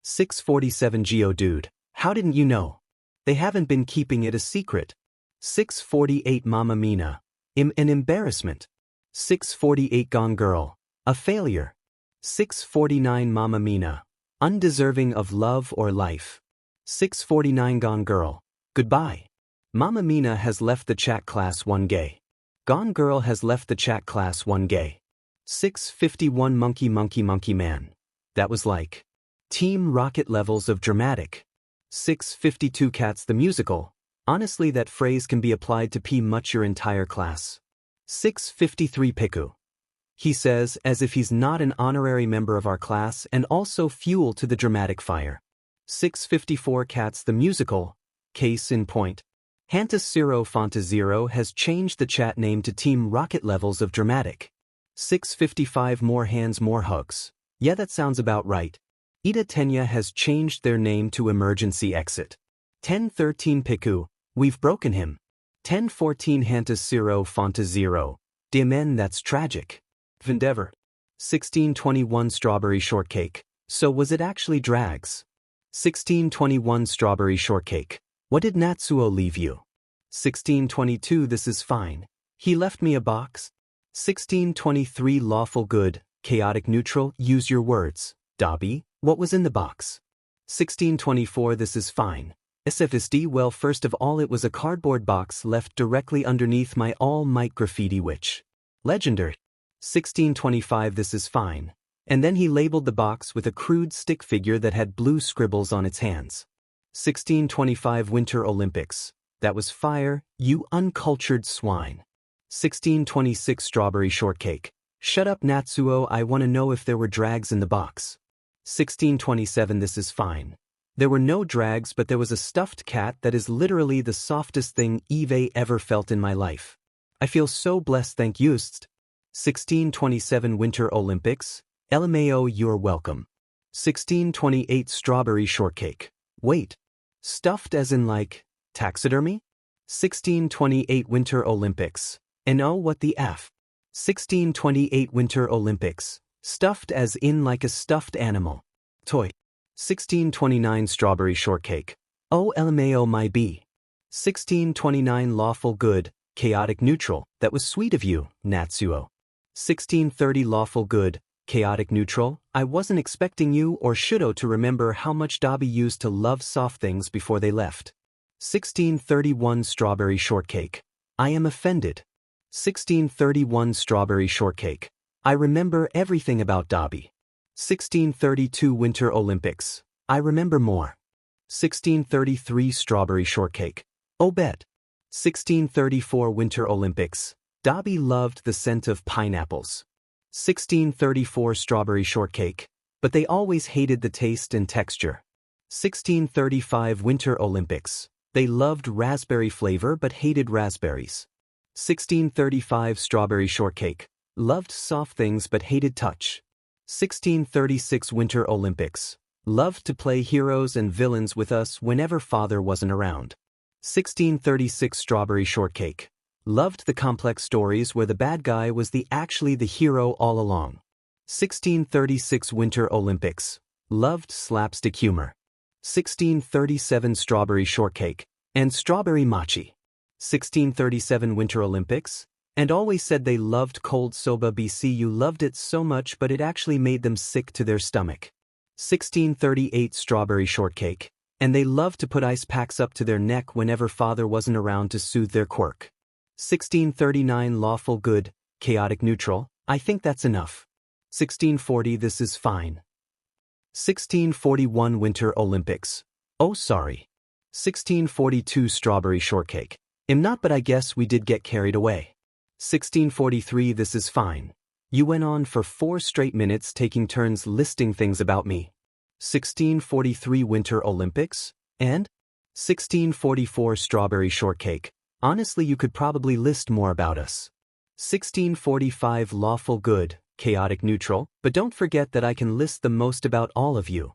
647 Geodude. How didn't you know? They haven't been keeping it a secret. 648 Mamma Mina. An embarrassment. 648 Gone Girl. A failure. 649 Mamma Mina. Undeserving of love or life. 649 Gone Girl. Goodbye. Mamma Mina has left the chat class 1 gay. Gone Girl has left the chat class 1 gay. 651 Monkey Man. That was like Team Rocket levels of dramatic. 652 Cats the Musical. Honestly that phrase can be applied to pretty much your entire class. 653 Piku. He says as if he's not an honorary member of our class and also fuel to the dramatic fire. 654 Cats the Musical. Case in point. Hantas Zero Fonta Zero has changed the chat name to Team Rocket levels of dramatic. 655 more hands more hugs. Yeah, that sounds about right. Iida Tenya has changed their name to Emergency Exit. 1013 Piku, we've broken him. 1014 Hanta Zero Fonta Zero. Diamen, that's tragic. Vendever. 1621 Strawberry Shortcake. So was it actually Drags? 1621 Strawberry Shortcake. What did Natsuo leave you? 1622 This is fine. He left me a box. 1623 Lawful Good, Chaotic Neutral, use your words. Dabi, what was in the box? 1624 This is fine. SFSD Well, first of all, it was a cardboard box left directly underneath my All Might graffiti which. Legendary. 1625 This is fine. And then he labeled the box with a crude stick figure that had blue scribbles on its hands. 1625 Winter Olympics. That was fire, you uncultured swine. 1626 Strawberry Shortcake. Shut up Natsuo, I want to know if there were drags in the box. 1627 This is fine. There were no drags, but there was a stuffed cat that is literally the softest thing Eve ever felt in my life. I feel so blessed, thank you. 1627 Winter Olympics. LMAO, you're welcome. 1628 Strawberry Shortcake. Wait. Stuffed as in like, taxidermy? 1628 Winter Olympics. And oh, what the F? 1628 Winter Olympics. Stuffed as in like a stuffed animal. Toy. 1629 Strawberry Shortcake. Oh LMAO my B. 1629 Lawful Good, Chaotic Neutral, that was sweet of you, Natsuo. 1630 Lawful Good, Chaotic Neutral, I wasn't expecting you or Shudo to remember how much Dabi used to love soft things before they left. 1631 Strawberry Shortcake. I am offended. 1631 Strawberry Shortcake. I remember everything about Dabi. 1632 Winter Olympics. I remember more. 1633 Strawberry Shortcake. Oh bet. 1634 Winter Olympics. Dabi loved the scent of pineapples. 1634 Strawberry Shortcake. But they always hated the taste and texture. 1635 Winter Olympics. They loved raspberry flavor but hated raspberries. 1635 Strawberry Shortcake. Loved soft things but hated touch. 1636 Winter Olympics. Loved to play heroes and villains with us whenever father wasn't around. 1636 Strawberry Shortcake. Loved the complex stories where the bad guy was actually the hero all along. 1636 Winter Olympics. Loved slapstick humor. 1637 Strawberry Shortcake. And Strawberry Mochi. 1637 Winter Olympics. And always said they loved cold soba BC. You loved it so much but it actually made them sick to their stomach. 1638 Strawberry Shortcake. And they loved to put ice packs up to their neck whenever father wasn't around to soothe their quirk. 1639 Lawful Good, Chaotic Neutral. I think that's enough. 1640 This is fine. 1641 Winter Olympics. Oh sorry. 1642 Strawberry Shortcake. Am not, but I guess we did get carried away. 1643 This is fine. You went on for 4 straight minutes taking turns listing things about me. 1643 Winter Olympics. And? 1644 Strawberry Shortcake. Honestly, you could probably list more about us. 1645 Lawful Good, Chaotic Neutral, but don't forget that I can list the most about all of you.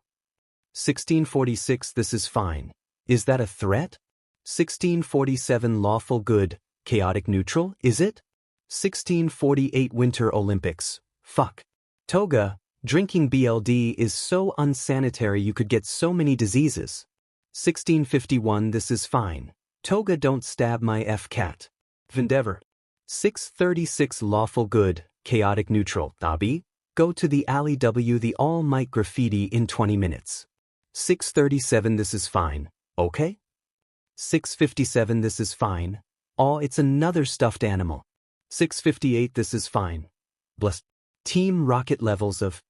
1646 This is fine. Is that a threat? 1647 Lawful Good, Chaotic Neutral, is it? 1648 Winter Olympics. Fuck. Toga, drinking BLD is so unsanitary you could get so many diseases. 1651 This is fine. Toga don't stab my F-cat. Vendever. 636 Lawful Good, Chaotic Neutral. Dabi, go to the alley W the All Might graffiti in 20 minutes. 637 This is fine. Okay? 657 This is fine. Aw, it's another stuffed animal. 658 This is fine. Bless. Team Rocket levels of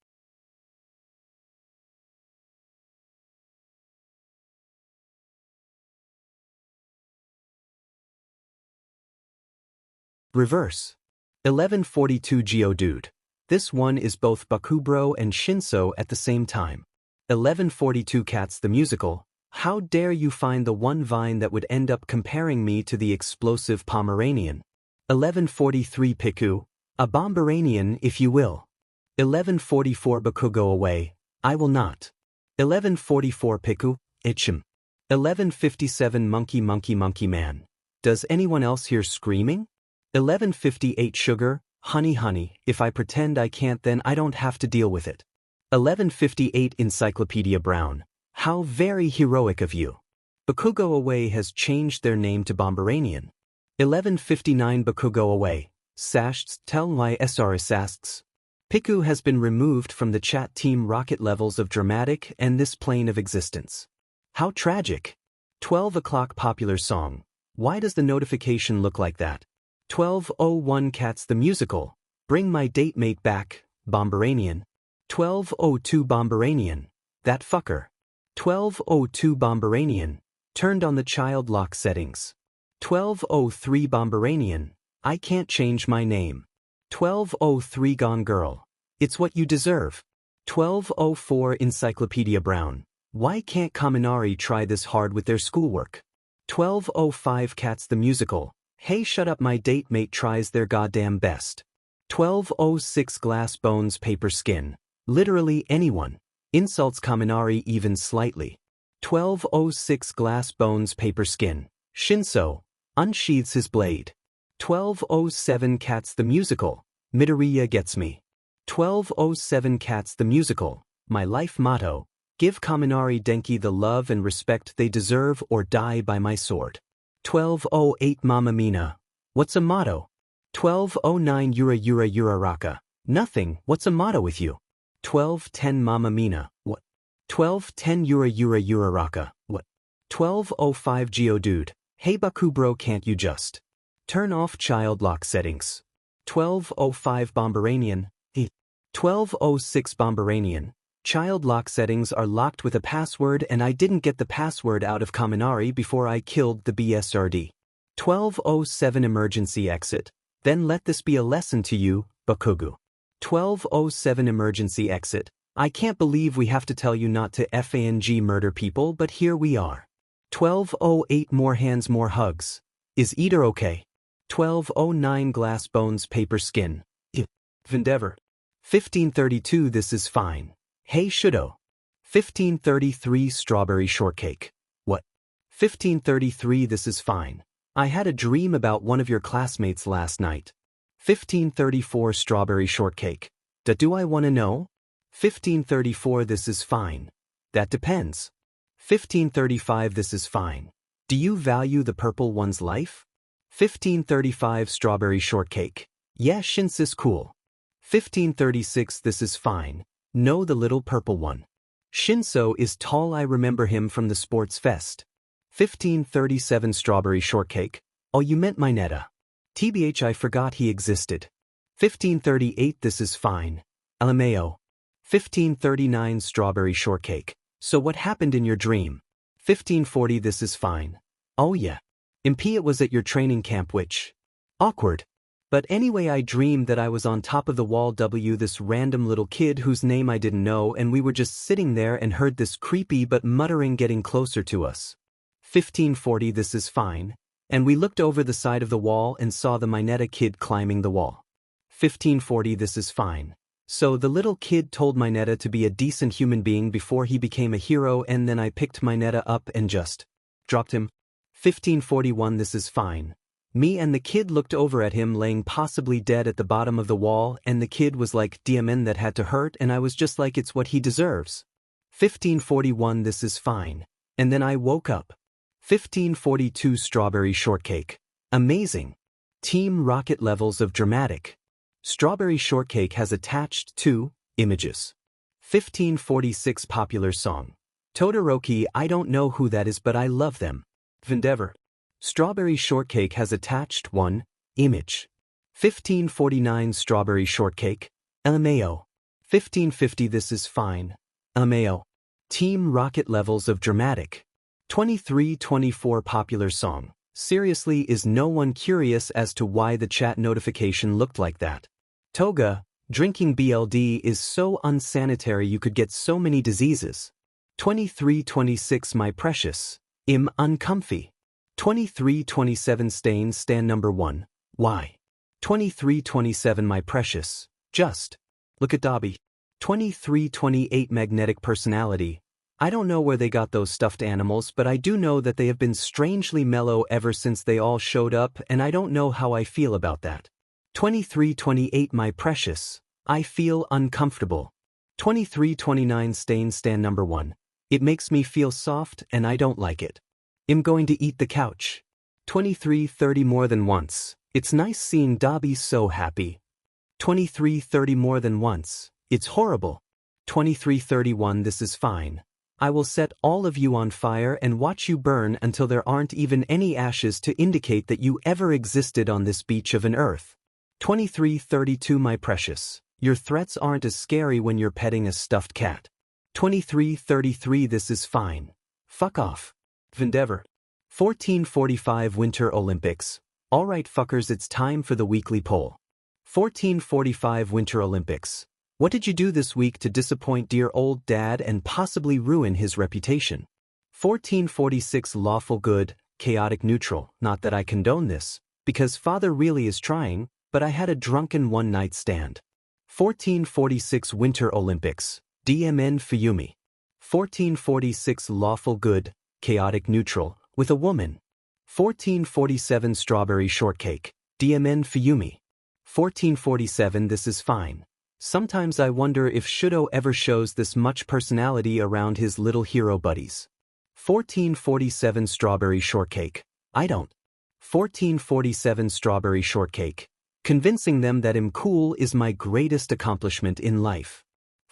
reverse. 1142 Geodude. This one is both Bakugo and Shinso at the same time. 1142 Cats the Musical. How dare you find the one vine that would end up comparing me to the explosive Pomeranian. 1143 Piku. A Bomberanian if you will. 1144 Bakugo away, I will not. 1144 Piku, Itchem. 1157 Monkey Man. Does anyone else hear screaming? 1158 Sugar, honey, if I pretend I can't then I don't have to deal with it. 1158 Encyclopedia Brown. How very heroic of you. Bakugo away has changed their name to Bomberanian. 1159 Bakugo away. Sashts tell my SRSasts. Piku has been removed from the chat team rocket levels of dramatic and this plane of existence. How tragic. 12 o'clock popular song. Why does the notification look like that? 1201 Cats the musical. Bring my date mate back, Bomberanian. 1202 Bomberanian. That fucker. 1202 Bomberanian. Turned on the child lock settings. 1203 Bomberanian. I can't change my name. 1203 Gone Girl. It's what you deserve. 1204 Encyclopedia Brown. Why can't Kaminari try this hard with their schoolwork? 1205 Cats the musical. Hey shut up my date mate tries their goddamn best. 1206 Glass Bones Paper Skin. Literally anyone. Insults Kaminari even slightly. 1206 Glass Bones Paper Skin. Shinso. Unsheathes his blade. 1207 Cats the musical. Midoriya gets me. 1207 Cats the musical. My life motto. Give Kaminari Denki the love and respect they deserve or die by my sword. 1208 Mamma Mina. What's a motto? 1209 Yura Raka. Nothing, what's a motto with you? 1210 Mamma Mina. What? 1210 Yura Raka. What? 1205 Geodude. Hey Baku bro can't you just turn off child lock settings? 1205 Bomberanian. 1206 Bomberanian. Child lock settings are locked with a password and I didn't get the password out of Kaminari before I killed the BSRD. 1207 Emergency exit. Then let this be a lesson to you, Bakugo. 1207 Emergency exit. I can't believe we have to tell you not to FANG murder people but here we are. 1208 More hands more hugs. Is Iida okay? 1209 Glass Bones Paper Skin. Vendever. 1532 This is fine. Hey Shudo. 1533 Strawberry Shortcake. What? 1533 This is fine. I had a dream about one of your classmates last night. 1534 Strawberry Shortcake. Do I want to know? 1534 This is fine. That depends. 1535 This is fine. Do you value the purple one's life? 1535 Strawberry Shortcake. Yeah Shinsis cool. 1536 This is fine. No the little purple one. Shinso is tall I remember him from the sports fest. 1537 Strawberry Shortcake. Oh you meant Mineta. TBH I forgot he existed. 1538 This is fine. LMAO. 1539 Strawberry Shortcake. So what happened in your dream? 1540 This is fine. Oh yeah. MP it was at your training camp which? Awkward. But anyway I dreamed that I was on top of the wall this random little kid whose name I didn't know and we were just sitting there and heard this creepy but muttering getting closer to us. 1540 This is fine. And we looked over the side of the wall and saw the Mineta kid climbing the wall. 1540 This is fine. So the little kid told Mineta to be a decent human being before he became a hero and then I picked Mineta up and just dropped him. 1541 This is fine. Me and the kid looked over at him laying possibly dead at the bottom of the wall and the kid was like diamond that had to hurt and I was just like it's what he deserves. 1541 This is fine. And then I woke up. 1542 Strawberry Shortcake. Amazing. Team Rocket levels of dramatic. Strawberry Shortcake has attached 2 images. 1546 Popular song. Todoroki I don't know who that is but I love them. Vendever. Strawberry Shortcake has attached 1 image. 1549 Strawberry Shortcake. LMAO. 1550 This is fine. LMAO. Team Rocket levels of dramatic. 2324 Popular song. Seriously is no one curious as to why the chat notification looked like that? Toga, drinking BLD is so unsanitary you could get so many diseases. 2326 My precious. Uncomfy. 2327 Stain stand number 1. Why? 2327 my precious, just. Look at Dobby. 2328 magnetic personality. I don't know where they got those stuffed animals, but I do know that they have been strangely mellow ever since they all showed up, and I don't know how I feel about that. 2328 my precious, I feel uncomfortable. 2329 stain stand number 1. It makes me feel soft and I don't like it. I'm going to eat the couch. 2330 more than once. It's nice seeing Dobby so happy. 2330 more than once. It's horrible. 2331 this is fine. I will set all of you on fire and watch you burn until there aren't even any ashes to indicate that you ever existed on this beach of an earth. 2332 my precious. Your threats aren't as scary when you're petting a stuffed cat. 2333 this is fine. Fuck off. Endeavor. 1445 Winter Olympics. Alright fuckers, it's time for the weekly poll. 1445 Winter Olympics. What did you do this week to disappoint dear old dad and possibly ruin his reputation? 1446 Lawful good, chaotic neutral. Not that I condone this, because father really is trying, but I had a drunken one-night stand. 1446 Winter Olympics. DMN Fuyumi. 1446 Lawful good, chaotic neutral, with a woman. 1447 Strawberry shortcake. DMN Fuyumi. 1447 This is fine. Sometimes I wonder if Shudo ever shows this much personality around his little hero buddies. 1447 Strawberry shortcake. I don't. 1447 Strawberry shortcake. Convincing them that I'm cool is my greatest accomplishment in life.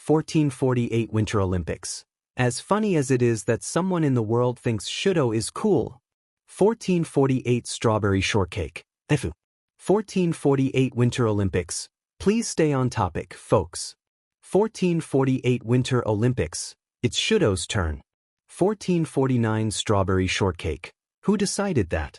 1448 Winter Olympics. As funny as it is that someone in the world thinks Shudo is cool. 1448 Strawberry shortcake. Efu. 1448 Winter Olympics. Please stay on topic, folks. 1448 Winter Olympics. It's Shudo's turn. 1449 Strawberry shortcake. Who decided that?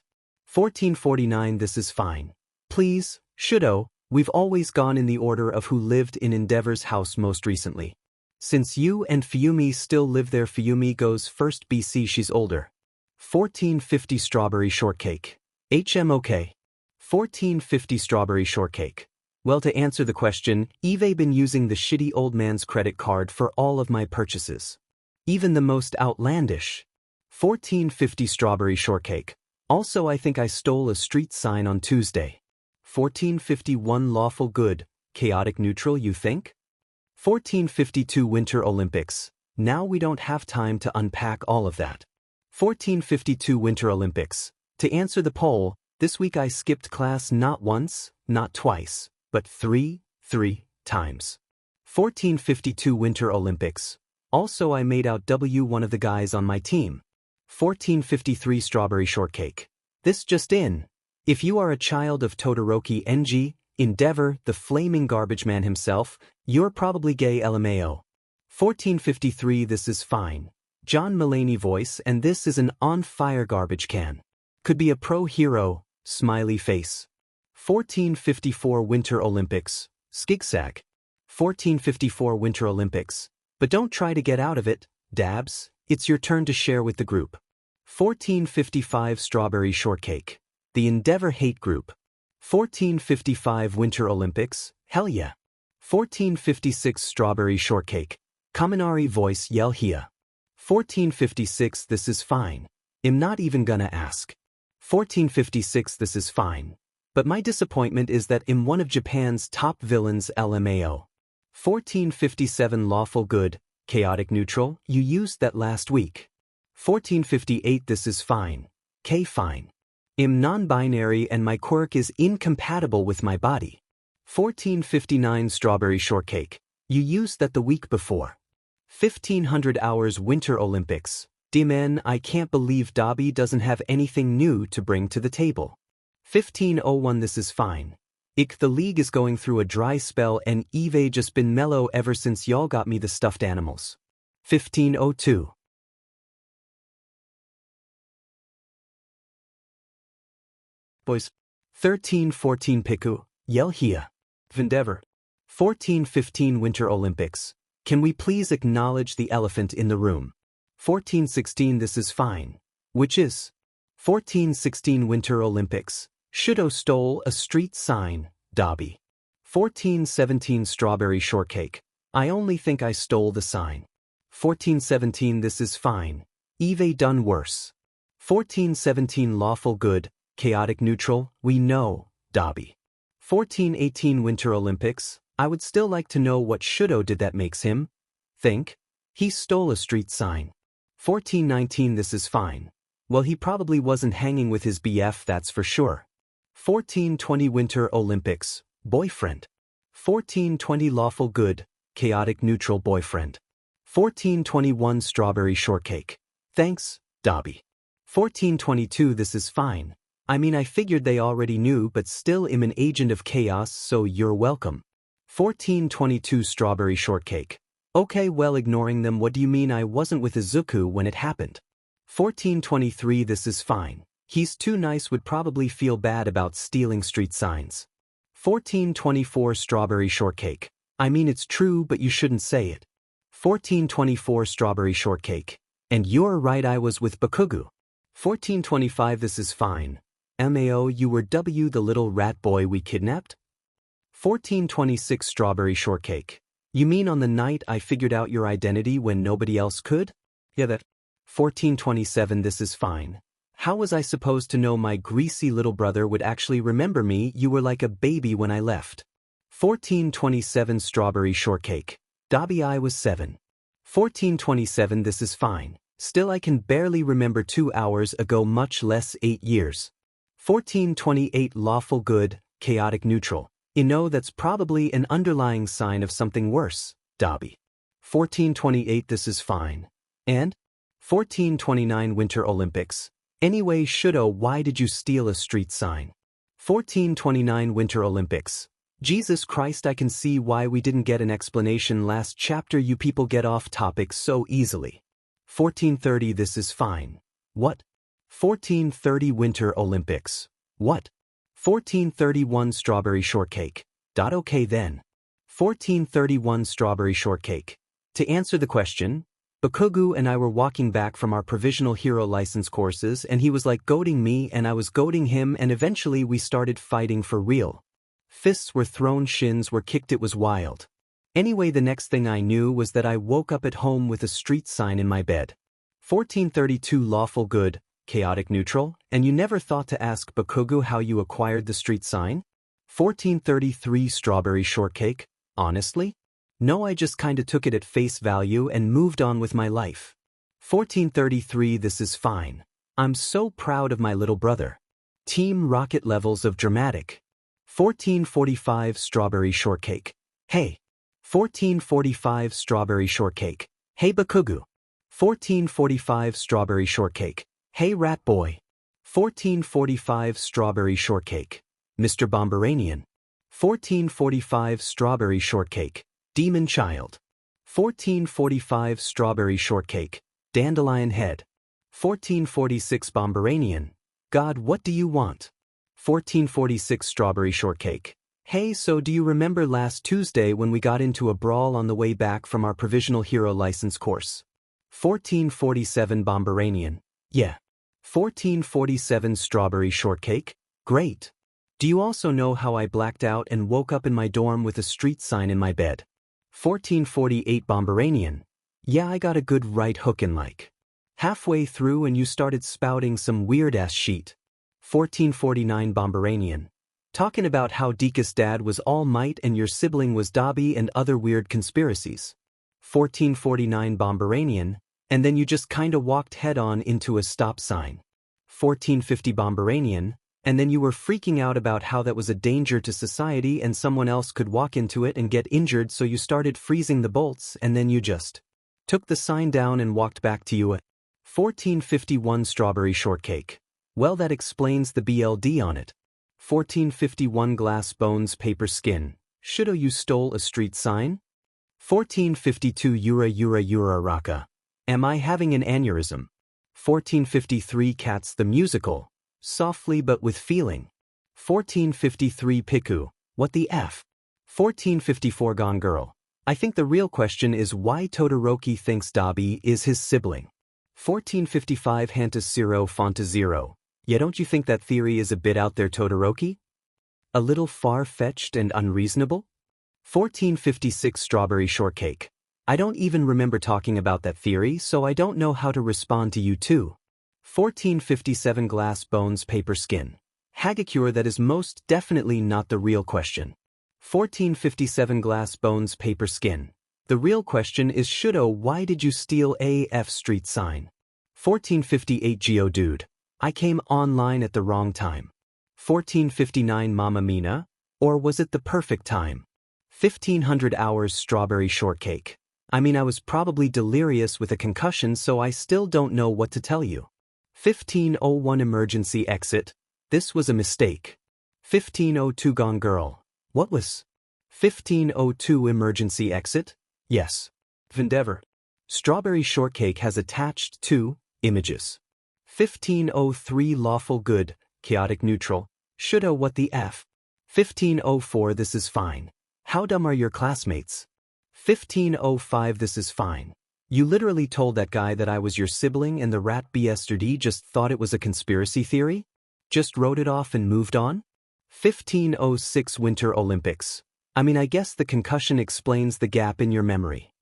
1449 This is fine. Please, Shudo, we've always gone in the order of who lived in Endeavor's house most recently. Since you and Fuyumi still live there, Fuyumi goes first BC, she's older. 1450 Strawberry shortcake. HMOK. 1450 Strawberry shortcake. Well, to answer the question, I've been using the shitty old man's credit card for all of my purchases. Even the most outlandish. 1450 Strawberry shortcake. Also, I think I stole a street sign on Tuesday. 1451 Lawful good, chaotic neutral, you think? 1452 Winter Olympics. Now we don't have time to unpack all of that. 1452 Winter Olympics. To answer the poll, this week I skipped class not once, not twice, but three times. 1452 Winter Olympics. Also, I made out one of the guys on my team. 1453 Strawberry shortcake. This just in. If you are a child of Todoroki NG, Endeavor, the flaming garbage man himself, you're probably gay LMAO. 1453 This is fine. John Mulaney voice, and this is an on-fire garbage can. Could be a pro hero, smiley face. 1454 Winter Olympics. Skigzag. 1454 Winter Olympics. But don't try to get out of it, Dabs, it's your turn to share with the group. 1455 Strawberry shortcake. The Endeavor hate group. 1455 Winter Olympics, hell yeah. 1456 Strawberry shortcake. Kaminari voice yell here. 1456 This is fine. I'm not even gonna ask. 1456 This is fine. But my disappointment is that I'm one of Japan's top villains LMAO. 1457 Lawful good, chaotic neutral, you used that last week. 1458 This is fine. K fine. I'm non-binary and my quirk is incompatible with my body. 1459 Strawberry shortcake. You used that the week before. 1500 hours Winter Olympics. D-man, I can't believe Dobby doesn't have anything new to bring to the table. 1501 This is fine. The league is going through a dry spell and I've just been mellow ever since y'all got me the stuffed animals. 1502. Boys. 1314 Piku, yell here. Endeavor. 1415 Winter Olympics. Can we please acknowledge the elephant in the room? 1416 This is fine. Which is? 1416 Winter Olympics. Shudo stole a street sign. Dobby. 1417 Strawberry shortcake. I only think I stole the sign. 1417 This is fine. Eve done worse. 1417 Lawful good, chaotic neutral, we know, Dobby. 1418 Winter Olympics. I would still like to know what Shudo did that makes him think. He stole a street sign. 1419 This is fine. Well, he probably wasn't hanging with his BF, that's for sure. 1420 Winter Olympics. Boyfriend. 1420 Lawful good, chaotic neutral boyfriend. 1421 Strawberry shortcake. Thanks, Dobby. 1422 This is fine. I mean, I figured they already knew, but still am an agent of chaos, so you're welcome. 1422 Strawberry shortcake. Okay, well, ignoring them, what do you mean I wasn't with Izuku when it happened? 1423 This is fine. He's too nice, would probably feel bad about stealing street signs. 1424 Strawberry shortcake. I mean, it's true, but you shouldn't say it. 1424 Strawberry shortcake. And you're right, I was with Bakugo. 1425 This is fine. MAO, you were W, the little rat boy we kidnapped? 1426 Strawberry shortcake. You mean on the night I figured out your identity when nobody else could? Yeah, that. 1427 This is fine. How was I supposed to know my greasy little brother would actually remember me? You were like a baby when I left. 1427 Strawberry shortcake. Dobby, I was 7. 1427 This is fine. Still, I can barely remember 2 hours ago, much less 8 years. 1428 Lawful good, chaotic neutral. You know, that's probably an underlying sign of something worse, Dobby. 1428 This is fine. And? 1429 Winter Olympics. Anyway, Shudo, why did you steal a street sign? 1429 Winter Olympics. Jesus Christ, I can see why we didn't get an explanation last chapter. You people get off topic so easily. 1430 This is fine. What? 1430 Winter Olympics. What? 1431 Strawberry shortcake. Okay then. 1431 Strawberry shortcake. To answer the question, Bakugo and I were walking back from our provisional hero license courses, and he was like goading me and I was goading him, and eventually we started fighting for real. Fists were thrown, shins were kicked, it was wild. Anyway, the next thing I knew was that I woke up at home with a street sign in my bed. 1432 Lawful good, chaotic neutral, and you never thought to ask Bakugo how you acquired the street sign? 1433 Strawberry shortcake. Honestly? No, I just kinda took it at face value and moved on with my life. 1433 This is fine. I'm so proud of my little brother. Team Rocket levels of dramatic. 1445 Strawberry shortcake. Hey. 1445 Strawberry shortcake. Hey Bakugo. 1445 Strawberry shortcake. Hey rat boy. 1445 Strawberry shortcake. Mr. Bomberanian. 1445 Strawberry shortcake. Demon child. 1445 Strawberry shortcake. Dandelion head. 1446 Bomberanian. God, what do you want? 1446 Strawberry shortcake. Hey, so do you remember last Tuesday when we got into a brawl on the way back from our provisional hero license course? 1447 Bomberanian. Yeah. 1447 Strawberry shortcake. Great. Do you also know how I blacked out and woke up in my dorm with a street sign in my bed? 1448 Bomberanian. Yeah, I got a good right hook in like halfway through and you started spouting some weird-ass shit. 1449 Bomberanian. Talking about how Deka's dad was All Might and your sibling was Dobby and other weird conspiracies. 1449 Bomberanian. And then you just kinda walked head-on into a stop sign. 1450 Bomberanian. And then you were freaking out about how that was a danger to society and someone else could walk into it and get injured, so you started freezing the bolts, and then you just took the sign down and walked back to you. 1451 Strawberry shortcake. Well, that explains the BLD on it. 1451 Glass bones paper skin. Shudo, you stole a street sign? 1452 Yura Raka. Am I having an aneurysm? 1453 Cats the musical. Softly but with feeling. 1453 Piku. What the F? 1454 Gone Girl. I think the real question is why Todoroki thinks Dobby is his sibling. 1455 Hantas Zero Fonta Zero. Yeah, don't you think that theory is a bit out there, Todoroki? A little far-fetched and unreasonable? 1456 Strawberry Shortcake. I don't even remember talking about that theory, so I don't know how to respond to you too. 1457 Glass Bones Paper Skin. Hagakure, that is most definitely not the real question. 1457 Glass Bones Paper Skin. The real question is Shudo, why did you steal AF street sign? 1458 Geodude. I came online at the wrong time. 1459 Mamma Mina, or was it the perfect time? 1500 Hours Strawberry Shortcake. I mean, I was probably delirious with a concussion, so I still don't know what to tell you. 1501 Emergency Exit. This was a mistake. 1502 Gone Girl. What was? 1502 Emergency Exit? Yes. Endeavor. Strawberry Shortcake has attached 2 images. 1503 Lawful Good, Chaotic Neutral. Shudo, what the F? 1504 This is fine. How dumb are your classmates? 1505 This is fine. You literally told that guy that I was your sibling and the rat yesterday just thought it was a conspiracy theory? Just wrote it off and moved on? 1506 Winter Olympics. I mean, I guess the concussion explains the gap in your memory.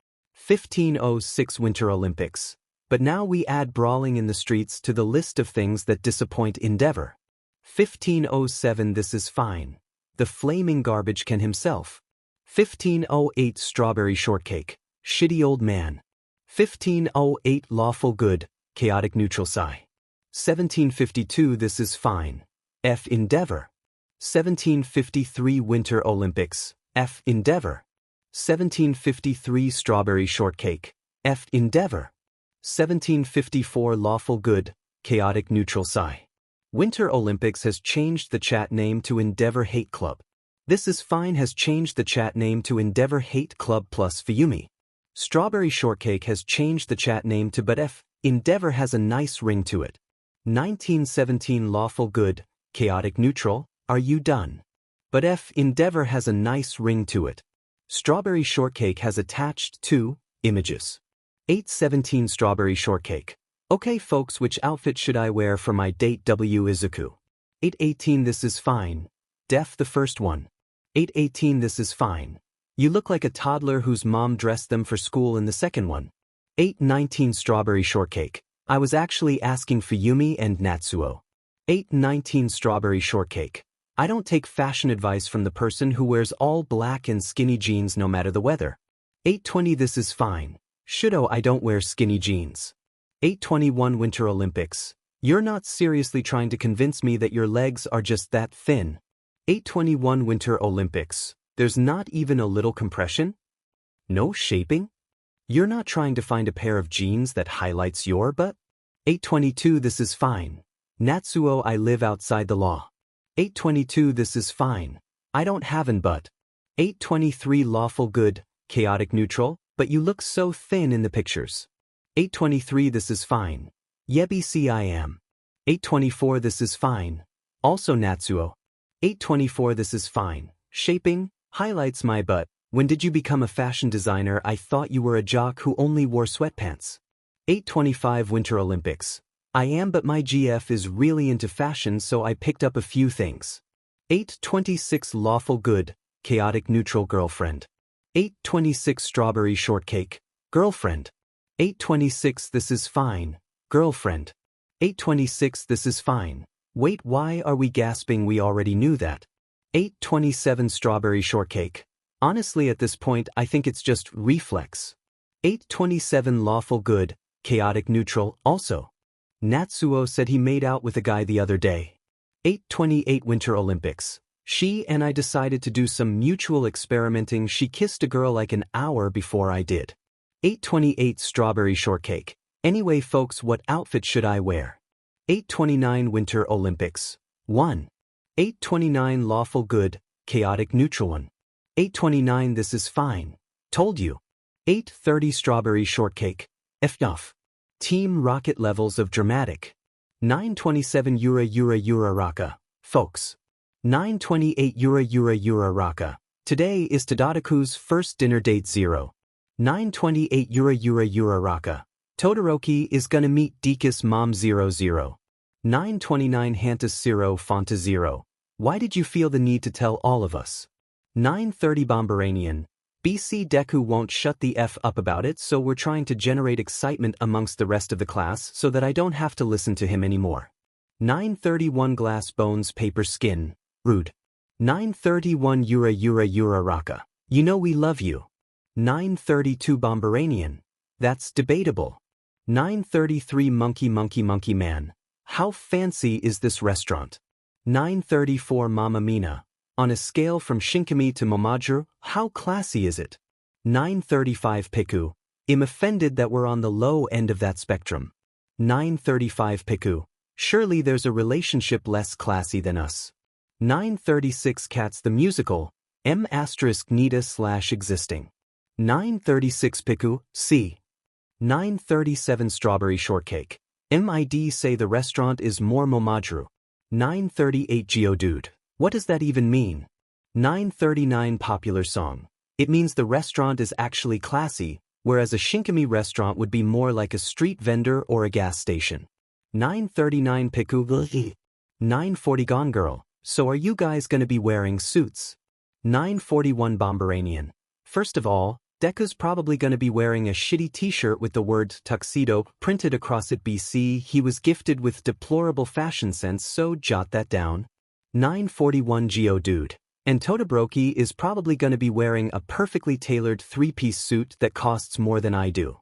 1506 Winter Olympics. But now we add brawling in the streets to the list of things that disappoint Endeavor. 1507 This is fine. The flaming garbage can himself. 1508 Strawberry Shortcake. Shitty old man. 1508 Lawful Good, Chaotic Neutral Sigh. 1752 This is fine. F. Endeavor. 1753 Winter Olympics. F. Endeavor. 1753 Strawberry Shortcake. F. Endeavor. 1754 Lawful Good, Chaotic Neutral Sigh. Winter Olympics has changed the chat name to Endeavor Hate Club. This is fine has changed the chat name to Endeavor Hate Club plus Fuyumi. Strawberry Shortcake has changed the chat name to But F. Endeavor has a nice ring to it. 1917 Lawful Good, Chaotic Neutral. Are you done? But F. Endeavor has a nice ring to it. Strawberry Shortcake has attached 2 images. 817 Strawberry Shortcake. Okay folks, which outfit should I wear for my date W Izuku? 818 This is fine. Def the first one. 818 This is fine. You look like a toddler whose mom dressed them for school in the second one. 819 Strawberry Shortcake. I was actually asking Fuyumi and Natsuo. 819 Strawberry Shortcake. I don't take fashion advice from the person who wears all black and skinny jeans no matter the weather. 820 This is fine. Shudo, I don't wear skinny jeans. 821 Winter Olympics. You're not seriously trying to convince me that your legs are just that thin. 821 Winter Olympics. There's not even a little compression? No shaping? You're not trying to find a pair of jeans that highlights your butt? 822 This is fine. Natsuo, I live outside the law. 822 This is fine. I don't have an butt. 823 Lawful Good, Chaotic Neutral, but you look so thin in the pictures. 823 This is fine. Yebi see I am. 824 This is fine. Also Natsuo. 824 This is fine. Shaping, highlights my butt. When did you become a fashion designer? I thought you were a jock who only wore sweatpants. 825 Winter Olympics. I am, but my GF is really into fashion, so I picked up a few things. 826 Lawful Good, Chaotic Neutral Girlfriend. 826 Strawberry Shortcake, Girlfriend. 826 This is fine, Girlfriend. 826 This is fine. Wait, why are we gasping? We already knew that. 827 Strawberry Shortcake. Honestly, at this point, I think it's just reflex. 827 Lawful Good, Chaotic Neutral, also. Natsuo said he made out with a guy the other day. 828 Winter Olympics. She and I decided to do some mutual experimenting. She kissed a girl like an hour before I did. 828 Strawberry Shortcake. Anyway folks, what outfit should I wear? 829 Winter Olympics. 1. 829 Lawful Good, Chaotic Neutral one. 829 This is fine. Told you. 830 Strawberry Shortcake. F. Team Rocket levels of dramatic. 927 Yura Raka. Folks. 928 Yura Raka. Today is Tadadaku's first dinner date 0. 928 Yura Raka. Todoroki is gonna meet Deku's mom 00. 929 Hantas 0 Fonta 0. Why did you feel the need to tell all of us? 9:30 Bomberanian. BC Deku won't shut the F up about it, so we're trying to generate excitement amongst the rest of the class so that I don't have to listen to him anymore. 9:31 Glass Bones Paper Skin. Rude. 9:31 Yura Raka. You know we love you. 9:32 Bomberanian. That's debatable. 9:33 Monkey Man. How fancy is this restaurant? 9:34 Mama Mina. On a scale from Shinkami to Momajuru, how classy is it? 9:35 Piku. I'm offended that we're on the low end of that spectrum. 9:35 Piku. Surely there's a relationship less classy than us. 9:36 Cats the Musical. M*Nita/existing. 9:36 Piku, C. 9:37 Strawberry Shortcake. MID say the restaurant is more Momajuru. 9:38 Geodude. What does that even mean? 9:39 Popular Song. It means the restaurant is actually classy, whereas a Shinkami restaurant would be more like a street vendor or a gas station. 9:39 Piku. 9:40 Gone Girl. So are you guys gonna be wearing suits? 9:41 Bomberanian. First of all, Deku's probably gonna be wearing a shitty t-shirt with the word tuxedo printed across it. BC he was gifted with deplorable fashion sense, so jot that down. 9:41 Geodude. And Todoroki is probably gonna be wearing a perfectly tailored three-piece suit that costs more than I do.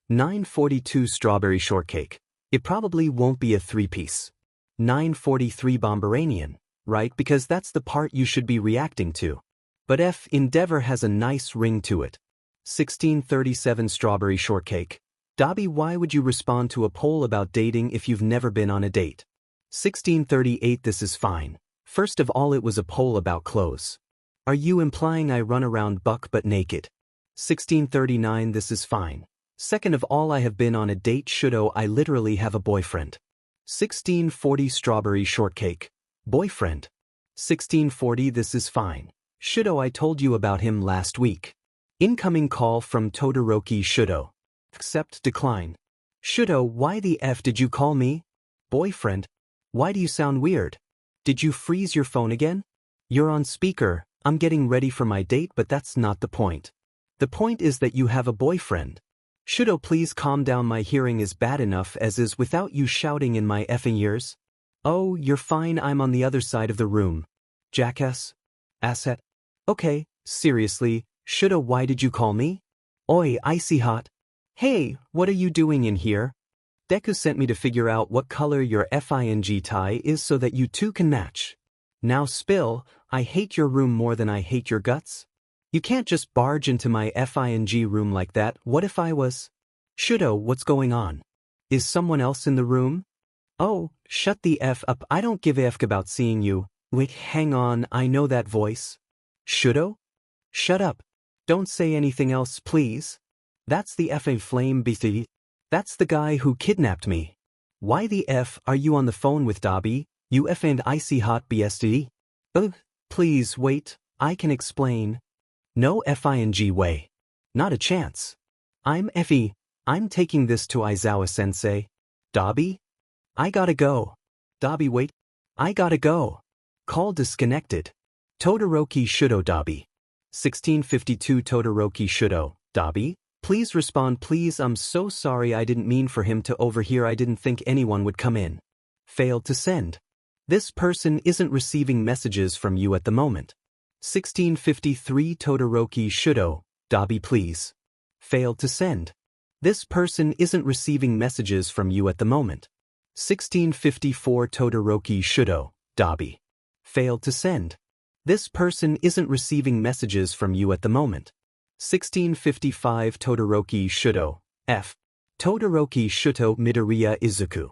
9:42 Strawberry Shortcake. It probably won't be a three-piece. 9:43 Bomberanian. Right, because that's the part you should be reacting to. But Endeavor has a nice ring to it. 16:37 Strawberry Shortcake. Dabi, why would you respond to a poll about dating if you've never been on a date? 16:38 This is fine. First of all, it was a poll about clothes. Are you implying I run around buck but naked? 16:39 This is fine. Second of all, I have been on a date. Shudo, I literally have a boyfriend. 16:40 Strawberry Shortcake. Boyfriend. 16:40 This is fine. Shudo, I told you about him last week. Incoming call from Todoroki. Shudo. Accept, decline. Shudo, why the F did you call me? Boyfriend. Why do you sound weird? Did you freeze your phone again? You're on speaker. I'm getting ready for my date, but that's not the point. The point is that you have a boyfriend. Shudo, please calm down. My hearing is bad enough as is without you shouting in my effing ears. Oh, you're fine. I'm on the other side of the room. Jackass. Asset. Okay, seriously, Shudo, why did you call me? Oi, icy hot. Hey, what are you doing in here? Deku sent me to figure out what color your FING tie is so that you two can match. Now spill, I hate your room more than I hate your guts. You can't just barge into my FING room like that. What if I was? Shudo, what's going on? Is someone else in the room? Oh, shut the F up. I don't give a F about seeing you. Wait, hang on, I know that voice. Shudo? Shut up. Don't say anything else, please. That's the F.A. Flame BC. That's the guy who kidnapped me. Why the F are you on the phone with Dabi, you F and icy hot BSD? Please wait, I can explain. No FING way. Not a chance. I'm Effie. I'm taking this to Aizawa-sensei. Dabi? I gotta go. Dabi, wait. I gotta go. Call disconnected. Todoroki Shudo. Dabi. 16:52 Todoroki Shudo. Dabi, please respond please. I'm so sorry, I didn't mean for him to overhear. I didn't think anyone would come in. Failed to send. This person isn't receiving messages from you at the moment. 16:53 Todoroki Shudo. Dabi, please. Failed to send. This person isn't receiving messages from you at the moment. 16:54 Todoroki Shudo. Dabi. Failed to send. This person isn't receiving messages from you at the moment. 16:55 Todoroki Shudo. F. Todoroki Shudo Midoriya Izuku.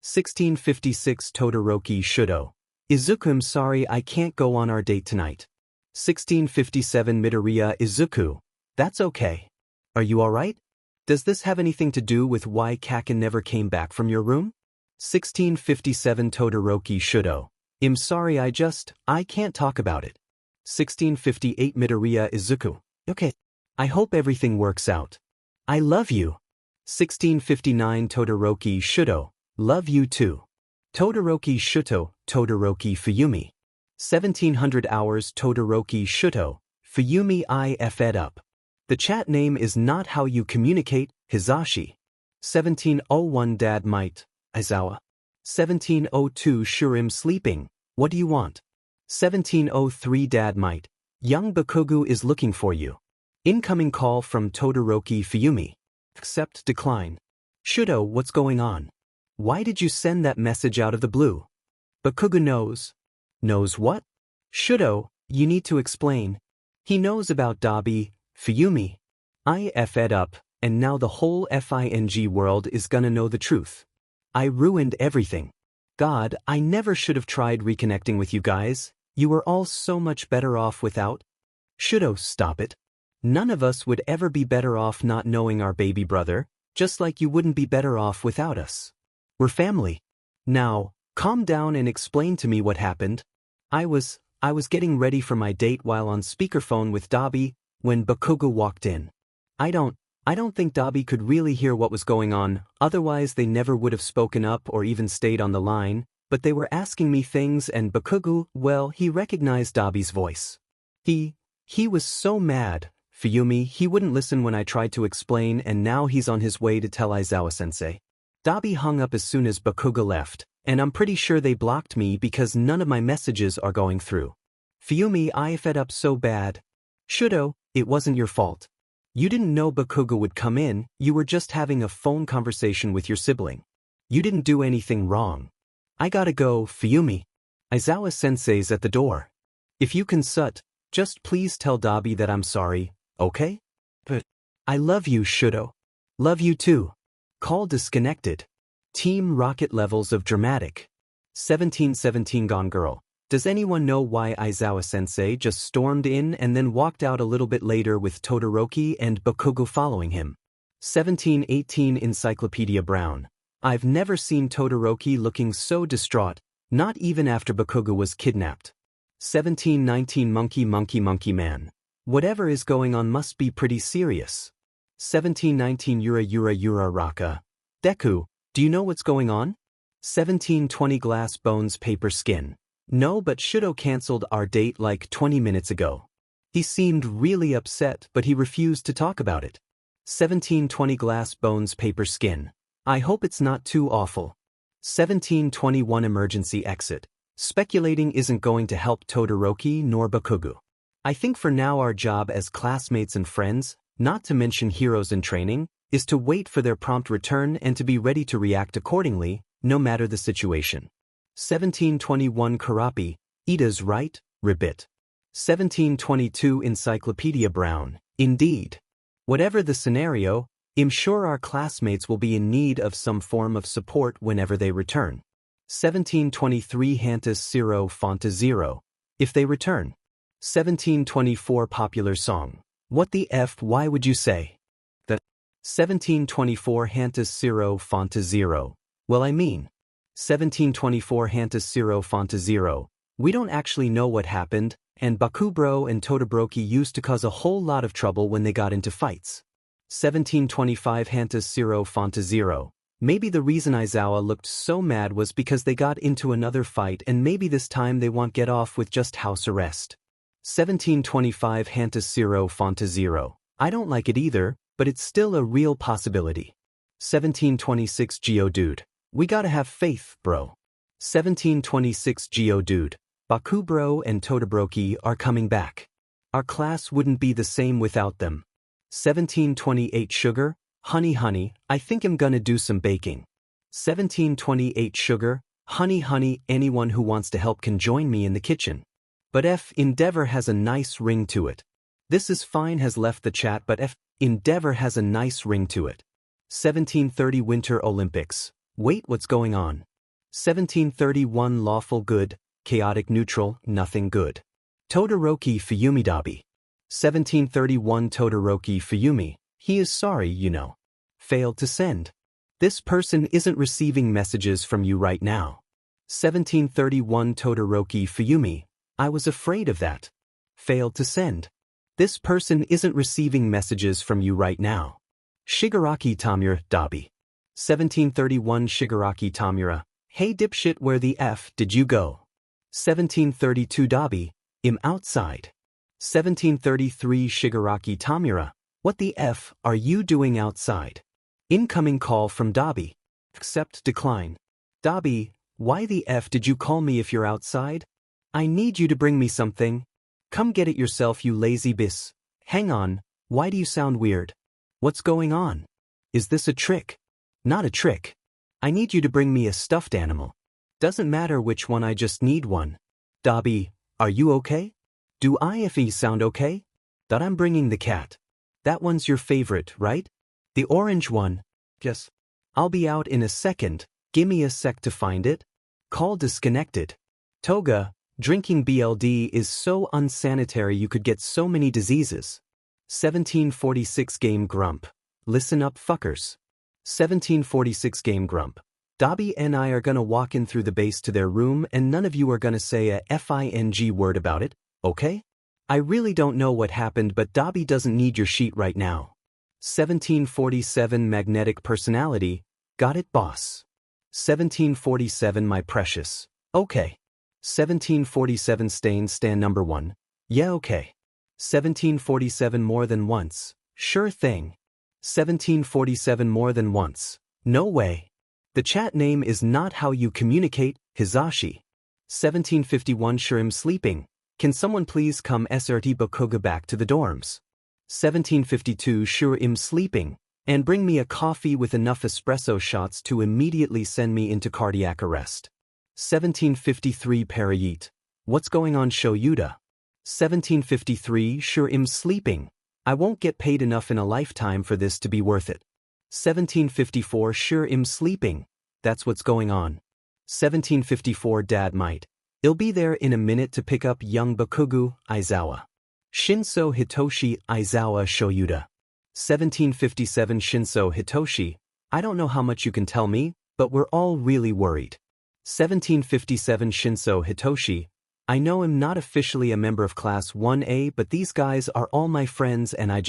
16:56 Todoroki Shudo. Izuku, I'm sorry, I can't go on our date tonight. 16:57 Midoriya Izuku. That's okay. Are you alright? Does this have anything to do with why Kakin never came back from your room? 16:57 Todoroki Shudo. I'm sorry, I can't talk about it. 16:58 Midoriya Izuku. Okay. I hope everything works out. I love you. 16:59 Todoroki Shudo. Love you too. Todoroki Shudo. Todoroki Fuyumi. 1700 hours Todoroki Shuto, Fuyumi I fed up. The chat name is not how you communicate, Hizashi. 1701 Dad might, Aizawa. 1702 Shurim sleeping, what do you want? 1703 Dad might, young Bakugo is looking for you. Incoming call from Todoroki Fuyumi. Accept decline. Shuto, what's going on? Why did you send that message out of the blue? Bakugo knows. Knows what? Shuto, you need to explain. He knows about Dabi, Fuyumi. I fed up, and now the whole FING world is gonna know the truth. I ruined everything. God, I never should have tried reconnecting with you guys. You were all so much better off without. Shuto, stop it. None of us would ever be better off not knowing our baby brother, just like you wouldn't be better off without us. We're family. Now, calm down and explain to me what happened. I was getting ready for my date while on speakerphone with Dabi when Bakugo walked in. I don't think Dabi could really hear what was going on, otherwise they never would have spoken up or even stayed on the line, but they were asking me things and Bakugo, well, he recognized Dabi's voice. He was so mad, Fuyumi, he wouldn't listen when I tried to explain and now he's on his way to tell Aizawa-sensei. Dabi hung up as soon as Bakugo left, and I'm pretty sure they blocked me because none of my messages are going through. Fuyumi, I fed up so bad. Shuto, it wasn't your fault. You didn't know Bakugo would come in, you were just having a phone conversation with your sibling. You didn't do anything wrong. I gotta go, Fuyumi. Aizawa-sensei's at the door. If you can just please tell Dabi that I'm sorry, okay? But I love you, Shuto. Love you too. Call disconnected. Team Rocket levels of dramatic. 1717 Gone Girl. Does anyone know why Aizawa-sensei just stormed in and then walked out a little bit later with Todoroki and Bakugo following him? 1718 Encyclopedia Brown. I've never seen Todoroki looking so distraught, not even after Bakugo was kidnapped. 1719 Monkey Man. Whatever is going on must be pretty serious. 1719 Yura Raka. Deku, do you know what's going on? 1720 Glass Bones Paper Skin. No, but Shuto cancelled our date like 20 minutes ago. He seemed really upset, but he refused to talk about it. 1720 Glass Bones Paper Skin. I hope it's not too awful. 1721 Emergency Exit. Speculating isn't going to help Todoroki nor Bakugo. I think for now our job as classmates and friends, not to mention heroes in training, is to wait for their prompt return and to be ready to react accordingly, no matter the situation. 1721 Karapi, Iida's right, ribbit. 1722 Encyclopedia Brown, indeed. Whatever the scenario, I'm sure our classmates will be in need of some form of support whenever they return. 1723 Hantas Zero Fonta Zero, if they return. 1724 Popular song. What the F, why would you say? The 1724 Hantas Zero Fonta Zero. Well, I mean. 1724 Hantas Zero Fonta Zero. We don't actually know what happened, and Bakubro and Todoroki used to cause a whole lot of trouble when they got into fights. 1725 Hantas Zero Fonta Zero. Maybe the reason Aizawa looked so mad was because they got into another fight and maybe this time they won't get off with just house arrest. 1725 Hantas Zero Fonta Zero. I don't like it either, but it's still a real possibility. 1726 Geodude. We gotta have faith, bro. 1726 Geodude. Bakubro and Todoroki are coming back. Our class wouldn't be the same without them. 1728 Sugar. Honey, I think I'm gonna do some baking. 1728 Sugar. Honey, anyone who wants to help can join me in the kitchen. But Endeavor has a nice ring to it. This is fine has left the chat, but Endeavor has a nice ring to it. 1730 Winter Olympics. Wait, what's going on? 1731 Lawful Good, Chaotic Neutral, Nothing Good. Todoroki Fuyumi Dabi. 1731 Todoroki Fuyumi. He is sorry, you know. Failed to send. This person isn't receiving messages from you right now. 1731 Todoroki Fuyumi. I was afraid of that. Failed to send. This person isn't receiving messages from you right now. Shigaraki Tamura Dabi. 1731 Shigaraki Tamura. Hey dipshit, where the F did you go? 1732 Dabi, im outside. 1733 Shigaraki Tamura, what the F are you doing outside? Incoming call from Dabi. Accept decline. Dabi, why the F did you call me if you're outside? I need you to bring me something. Come get it yourself, you lazy bis. Hang on, why do you sound weird? What's going on? Is this a trick? Not a trick. I need you to bring me a stuffed animal. Doesn't matter which one, I just need one. Dabi, are you okay? Do I sound okay? That I'm bringing the cat. That one's your favorite, right? The orange one. Yes. I'll be out in a second, gimme a sec to find it. Call disconnected. Toga, drinking BLD is so unsanitary, you could get so many diseases. 1746 Game Grump. Listen up fuckers. 1746 Game Grump. Dabi and I are gonna walk in through the base to their room and none of you are gonna say a FING word about it, okay? I really don't know what happened, but Dabi doesn't need your sheet right now. 1747 Magnetic Personality. Got it, boss. 1747 My precious. Okay. 1747 Stan number 1. Yeah, okay. 1747 More than once. Sure thing. 1747 More than once. No way. The chat name is not how you communicate, Hizashi. 1751 Sure I'm sleeping. Can someone please come SRT Bakugo back to the dorms? 1752 Sure I'm sleeping. And bring me a coffee with enough espresso shots to immediately send me into cardiac arrest. 1753 Parayit. What's going on, Shoyuda? 1753 Sure I'm sleeping. I won't get paid enough in a lifetime for this to be worth it. 1754 Sure I'm sleeping. That's what's going on. 1754 Dad might. I'll be there in a minute to pick up young Bakugo, Aizawa. Shinso Hitoshi Aizawa Shoyuda. 1757 Shinso Hitoshi. I don't know how much you can tell me, but we're all really worried. 1757 Shinso Hitoshi. I know I'm not officially a member of Class 1A, but these guys are all my friends and I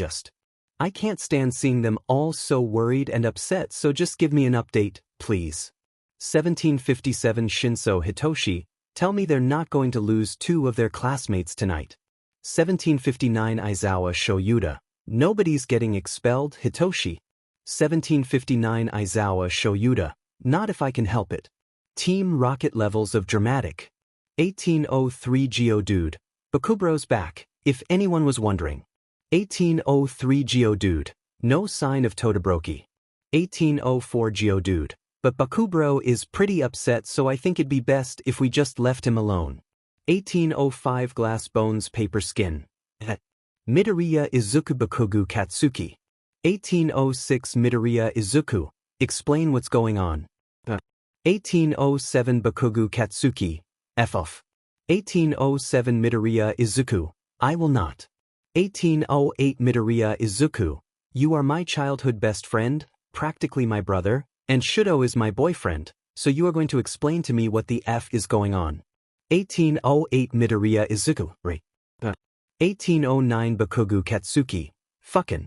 can't stand seeing them all so worried and upset, so just give me an update, please. 1757 Shinso Hitoshi. Tell me they're not going to lose 2 of their classmates tonight. 1759 Aizawa Shoyuda. Nobody's getting expelled, Hitoshi. 1759 Aizawa Shoyuda. Not if I can help it. Team Rocket levels of dramatic. 1803 Geodude. Bakubro's back, if anyone was wondering. 1803 Geodude. No sign of Todoroki. 1804 Geodude. But Bakubro is pretty upset, so I think it'd be best if we just left him alone. 1805 Glass Bones Paper Skin. Midoriya Izuku Bakugo Katsuki. 1806 Midoriya Izuku. Explain what's going on. 1807 Bakugo Katsuki. F off. 1807 Midoriya Izuku. I will not. 1808 Midoriya Izuku. You are my childhood best friend, practically my brother, and Shudo is my boyfriend, so you are going to explain to me what the F is going on. 1808 Midoriya Izuku. 1809 Bakugo Katsuki. Fuckin'.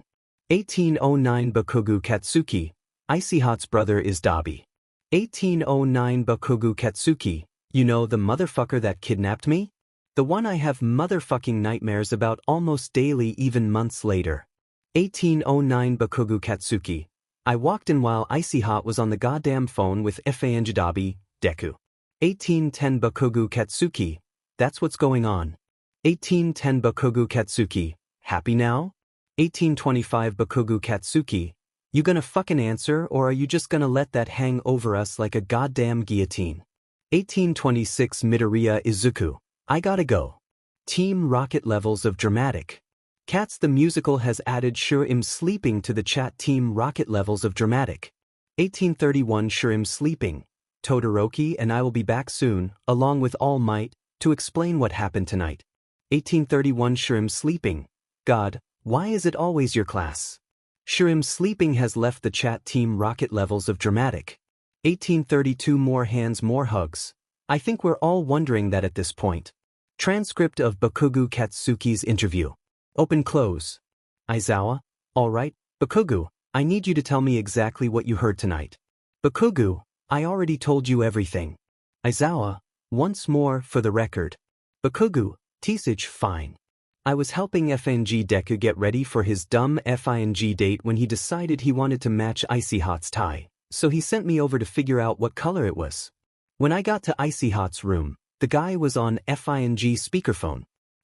1809 Bakugo Katsuki. Icy Hot's brother is Dabi. 1809 Bakugo Katsuki. You know the motherfucker that kidnapped me? The one I have motherfucking nightmares about almost daily, even months later. 1809 Bakugo Katsuki. I walked in while Icy Hot was on the goddamn phone with Dabi, Deku. 1810 Bakugo Katsuki. That's what's going on. 1810 Bakugo Katsuki. Happy now? 1825 Bakugo Katsuki. You gonna fucking answer, or are you just gonna let that hang over us like a goddamn guillotine? 1826 Midoriya Izuku. I gotta go. Team Rocket levels of dramatic. Cats the Musical has added Sure I'm sleeping to the chat. Team Rocket levels of dramatic. 1831 Sure I'm sleeping. Todoroki and I will be back soon, along with All Might, to explain what happened tonight. 1831 Sure I'm sleeping. God, why is it always your class? Sure I'm sleeping has left the chat. Team Rocket levels of dramatic. 1832 More hands, more hugs. I think we're all wondering that at this point. Transcript of Bakugo Katsuki's interview. Open close. Aizawa. Alright, Bakugo, I need you to tell me exactly what you heard tonight. Bakugo, I already told you everything. Aizawa. Once more, for the record. Bakugo, Tsage, fine. I was helping FNG Deku get ready for his dumb FING date when he decided he wanted to match Icy Hot's tie, so he sent me over to figure out what color it was. When I got to Icy Hot's room, the guy was on FING speakerphone.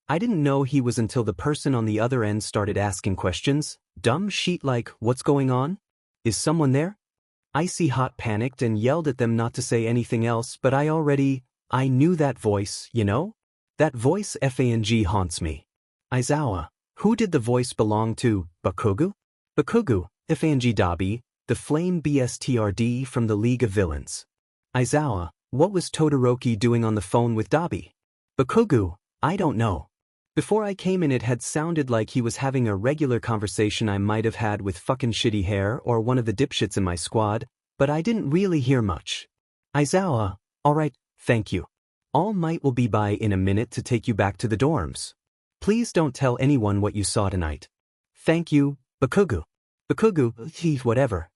I didn't know he was until the person on the other end started asking questions. Dumb sheet like, what's going on? Is someone there? Icy Hot panicked and yelled at them not to say anything else, but I knew that voice, you know? That voice FANG haunts me. Aizawa, who did the voice belong to, Bakugo? Bakugo, FANG Dabi, the flame BSTRD from the League of Villains. Aizawa, what was Todoroki doing on the phone with Dabi? Bakugo, I don't know. Before I came in it had sounded like he was having a regular conversation I might have had with fucking shitty hair or one of the dipshits in my squad, but I didn't really hear much. Aizawa, alright, thank you. All Might will be by in a minute to take you back to the dorms. Please don't tell anyone what you saw tonight. Thank you, Bakugo. Bakugo, whatever.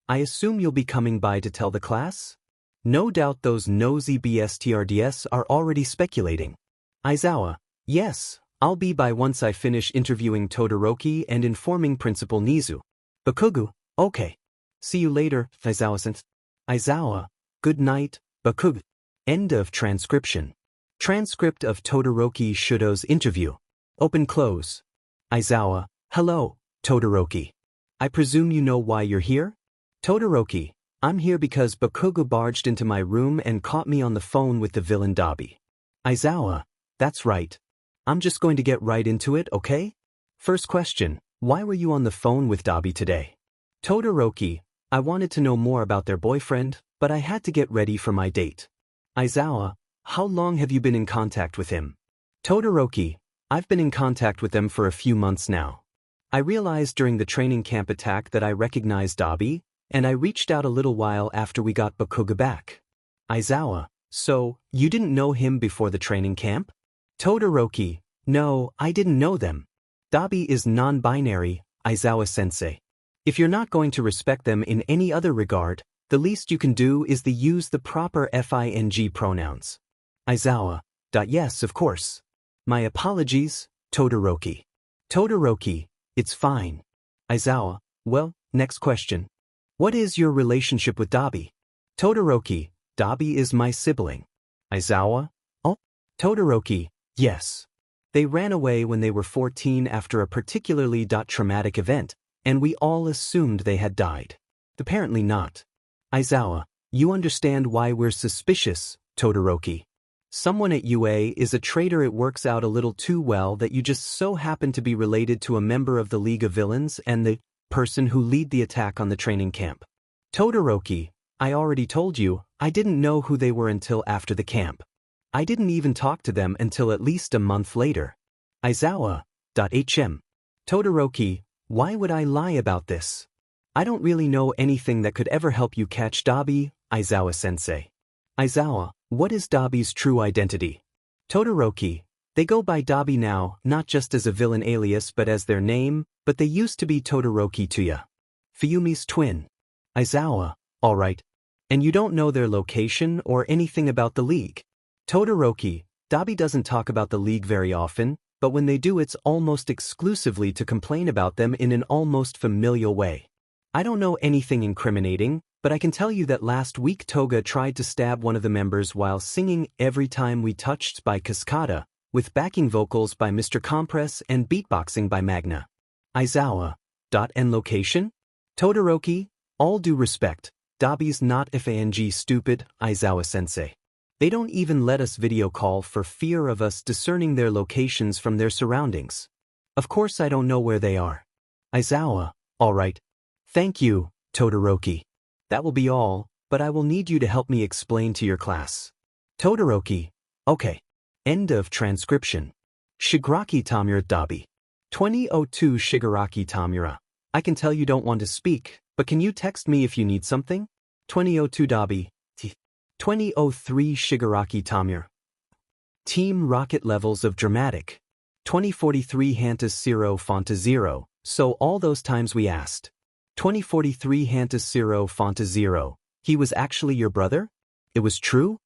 I assume you'll be coming by to tell the class? No doubt those nosy BSTRDS are already speculating. Aizawa, yes, I'll be by once I finish interviewing Todoroki and informing Principal Nizu. Bakugo, okay. See you later, Aizawa-san. Aizawa, good night, Bakugo. End of transcription. Transcript of Todoroki Shudo's interview. Open close. Aizawa, hello, Todoroki. I presume you know why you're here? Todoroki, I'm here because Bakugo barged into my room and caught me on the phone with the villain Dabi. Aizawa, that's right. I'm just going to get right into it, okay? First question, why were you on the phone with Dabi today? Todoroki, I wanted to know more about their boyfriend, but I had to get ready for my date. Aizawa, how long have you been in contact with him? Todoroki, I've been in contact with them for a few months now. I realized during the training camp attack that I recognized Dabi, and I reached out a little while after we got Bakugo back. Aizawa, so, you didn't know him before the training camp? Todoroki, no, I didn't know them. Dabi is non-binary, Aizawa-sensei. If you're not going to respect them in any other regard, the least you can do is use the proper FING pronouns. Aizawa, yes, of course. My apologies, Todoroki. Todoroki, it's fine. Aizawa, well, next question. What is your relationship with Dabi? Todoroki, Dabi is my sibling. Aizawa, oh, Todoroki, yes. They ran away when they were 14 after a particularly traumatic event, and we all assumed they had died. Apparently not. Aizawa, you understand why we're suspicious, Todoroki. Someone at UA is a traitor. It works out a little too well that you just so happen to be related to a member of the League of Villains and the person who led the attack on the training camp. Todoroki, I already told you, I didn't know who they were until after the camp. I didn't even talk to them until at least a month later. Aizawa.hm. Todoroki, why would I lie about this? I don't really know anything that could ever help you catch Dabi, Aizawa-sensei. Aizawa, what is Dabi's true identity? Todoroki, they go by Dabi now, not just as a villain alias but as their name, but they used to be Todoroki Tuya. Fuyumi's twin. Aizawa, alright. And you don't know their location or anything about the League? Todoroki, Dabi doesn't talk about the League very often, but when they do it's almost exclusively to complain about them in an almost familial way. I don't know anything incriminating, but I can tell you that last week Toga tried to stab one of the members while singing Every Time We Touched by Cascada, with backing vocals by Mr. Compress and beatboxing by Magna. Aizawa. And location? Todoroki, all due respect, Dabi's not FANG stupid, Aizawa-sensei. They don't even let us video call for fear of us discerning their locations from their surroundings. Of course I don't know where they are. Aizawa, alright. Thank you, Todoroki. That will be all, but I will need you to help me explain to your class. Todoroki, okay. End of transcription. Shigaraki Tamura Dabi. 2002 Shigaraki Tamura. I can tell you don't want to speak, but can you text me if you need something? 2002 Dabi. 2003 Shigaraki Tamura. Team Rocket Levels of Dramatic. 2043 Hantas 0 Fonta 0, so all those times we asked. 2043 Hantas 0 Fonta 0, he was actually your brother? It was true?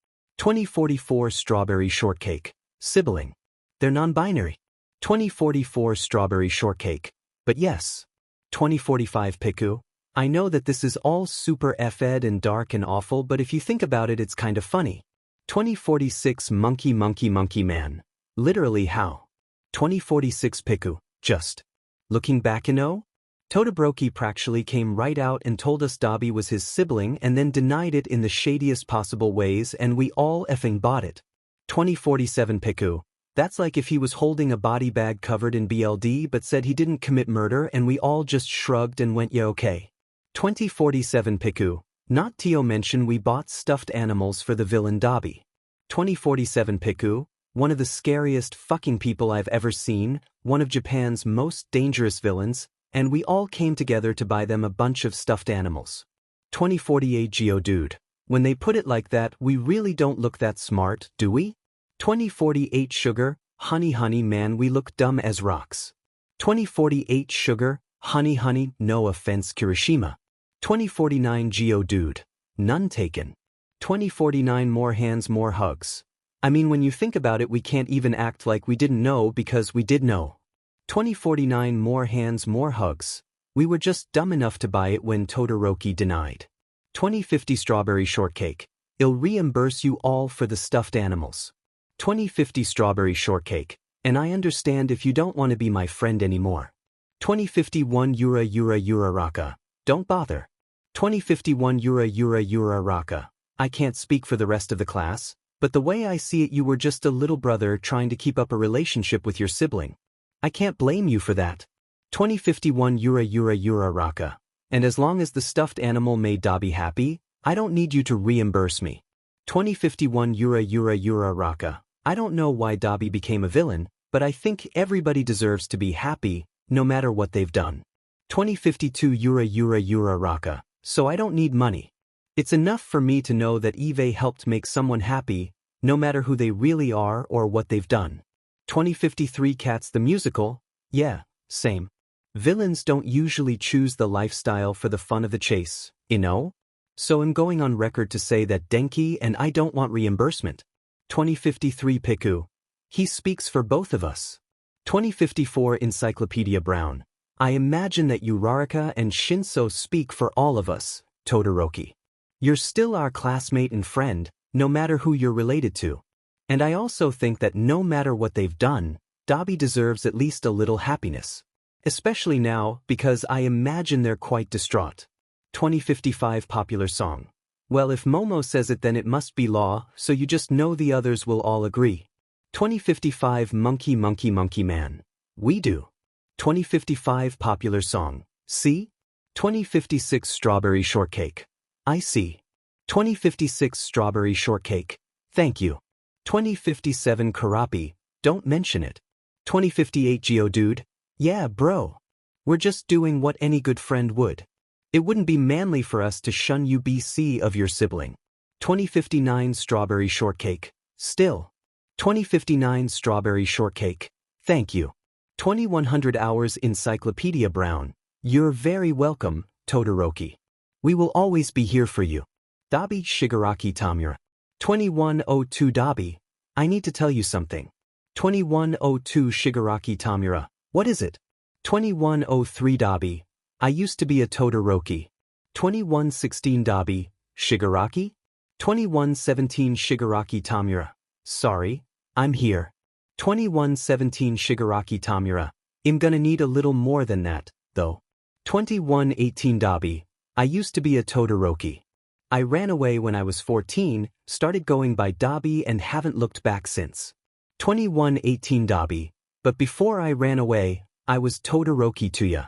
2044 strawberry shortcake. Sibling. They're non-binary. 2044 strawberry shortcake. But yes. 2045 Piku. I know that this is all super F-ed and dark and awful, but if you think about it, it's kind of funny. 2046 monkey man. Literally how? 2046 Piku. Just. Looking back Todoroki practically came right out and told us Dabi was his sibling and then denied it in the shadiest possible ways, and we all effing bought it. 2047 Piku. That's like if he was holding a body bag covered in BLD but said he didn't commit murder and we all just shrugged and went yeah okay. 2047 Piku. Not Tio mention we bought stuffed animals for the villain Dabi. 2047 Piku. One of the scariest fucking people I've ever seen, one of Japan's most dangerous villains, and we all came together to buy them a bunch of stuffed animals. 2048 Geodude. When they put it like that, we really don't look that smart, do we? 2048 Sugar, honey man, we look dumb as rocks. 2048 Sugar, honey, no offense Kirishima. 2049 Geodude. None taken. 2049 more hands, more hugs. I mean, when you think about it, we can't even act like we didn't know because we did know. 2049 more hands, more hugs. We were just dumb enough to buy it when Todoroki denied. 2050 strawberry shortcake. I'll reimburse you all for the stuffed animals. 2050 strawberry shortcake. And I understand if you don't want to be my friend anymore. 2051 Yura Raka. Don't bother. 2051 Yura Raka. I can't speak for the rest of the class, but the way I see it, you were just a little brother trying to keep up a relationship with your sibling. I can't blame you for that. 2051 Yura Raka. And as long as the stuffed animal made Dabi happy, I don't need you to reimburse me. 2051 Yura Raka. I don't know why Dabi became a villain, but I think everybody deserves to be happy, no matter what they've done. 2052 Yura Raka. So I don't need money. It's enough for me to know that Eve helped make someone happy, no matter who they really are or what they've done. 2053 Cats the musical. Yeah, same. Villains don't usually choose the lifestyle for the fun of the chase, So I'm going on record to say that Denki and I don't want reimbursement. 2053 Piku. He speaks for both of us. 2054 Encyclopedia Brown. I imagine that Uraraka and Shinso speak for all of us, Todoroki. You're still our classmate and friend, no matter who you're related to. And I also think that no matter what they've done, Dabi deserves at least a little happiness. Especially now, because I imagine they're quite distraught. 2055 Popular song. Well, if Momo says it, then it must be law, so you just know the others will all agree. 2055 Monkey Man. We do. 2055 Popular song. See? 2056 Strawberry shortcake. I see. 2056 Strawberry shortcake. Thank you. 2057 Karapi. Don't mention it. 2058 Geodude. Yeah, bro. We're just doing what any good friend would. It wouldn't be manly for us to shun you BC of your sibling. 2059 Strawberry shortcake. Still. 2059 Strawberry shortcake. Thank you. 2100 Hours Encyclopedia Brown. You're very welcome, Todoroki. We will always be here for you. Dabi Shigaraki Tamura. 2102 Dabi. I need to tell you something. 2102 Shigaraki Tamura. What is it? 2103 Dabi. I used to be a Todoroki. 2116 Dabi. Shigaraki? 2117 Shigaraki Tamura. Sorry, I'm here. 2117 Shigaraki Tamura. I'm gonna need a little more than that, though. 2118 Dabi. I used to be a Todoroki. I ran away when I was 14, started going by Dabi and haven't looked back since. 2118 Dabi. But before I ran away, I was Todoroki to ya.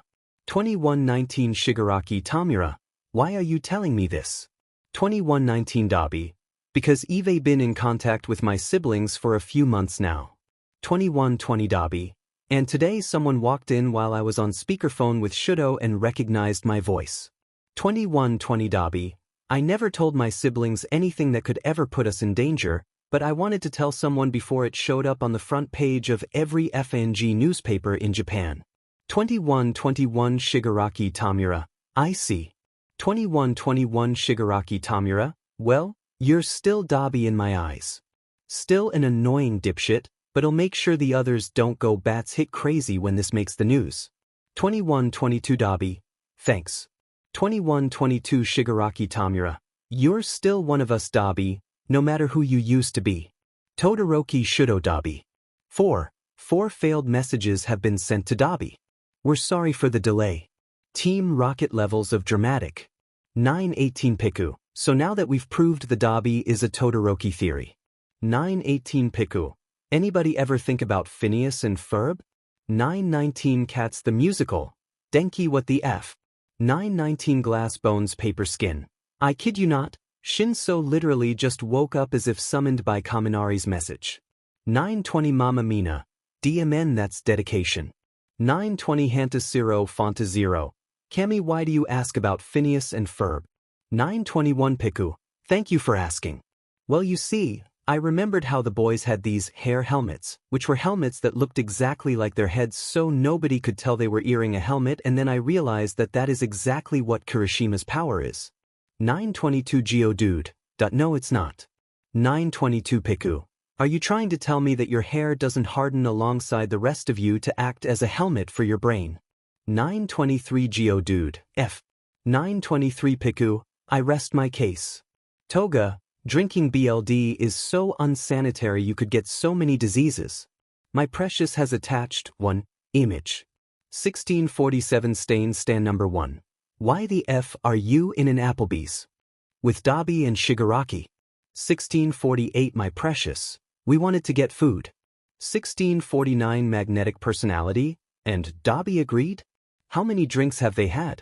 2119 Shigaraki Tamura. Why are you telling me this? 2119 Dabi. Because Eve been in contact with my siblings for a few months now. 2120 Dabi. And today someone walked in while I was on speakerphone with Shudo and recognized my voice. 2120 Dabi. I never told my siblings anything that could ever put us in danger, but I wanted to tell someone before it showed up on the front page of every FNG newspaper in Japan. 2121 Shigaraki Tamura. I see. 2121 Shigaraki Tamura. Well, You're still Dobby in my eyes. Still an annoying dipshit, but I'll make sure the others don't go bats hit crazy when this makes the news. 21-22 Dobby, thanks. 21-22 Shigaraki Tamura, you're still one of us Dobby, no matter who you used to be. Todoroki Shudo Dobby. 4 failed messages have been sent to Dobby. We're sorry for the delay. Team Rocket levels of dramatic. 9-18 Piku, so now that we've proved the Dobby is a Todoroki theory. 9-18 Piku, anybody ever think about Phineas and Ferb? 9-19 Cats the musical, Denki what the F. 9-19 Glass bones paper skin. I kid you not, Shinso literally just woke up as if summoned by Kaminari's message. 9-20 Mama Mina, DMN that's dedication. 9-20 Hantasiro Fonta Zero. Kami why do you ask about Phineas and Ferb? 9-21 Piku, thank you for asking. Well you see, I remembered how the boys had these hair helmets, which were helmets that looked exactly like their heads so nobody could tell they were earring a helmet and then I realized that that is exactly what Kirishima's power is. 9-22 Geodude, no it's not. 9-22 Piku, are you trying to tell me that your hair doesn't harden alongside the rest of you to act as a helmet for your brain? 9-23 Geodude, F. 9-23 Piku, I rest my case. Toga, drinking BLD is so unsanitary you could get so many diseases. My precious has attached 1 image. 1647 Stan number 1. Why the F are you in an Applebee's? With Dobby and Shigaraki. 1648 My precious, we wanted to get food. 1649 Magnetic personality, and Dobby agreed? How many drinks have they had?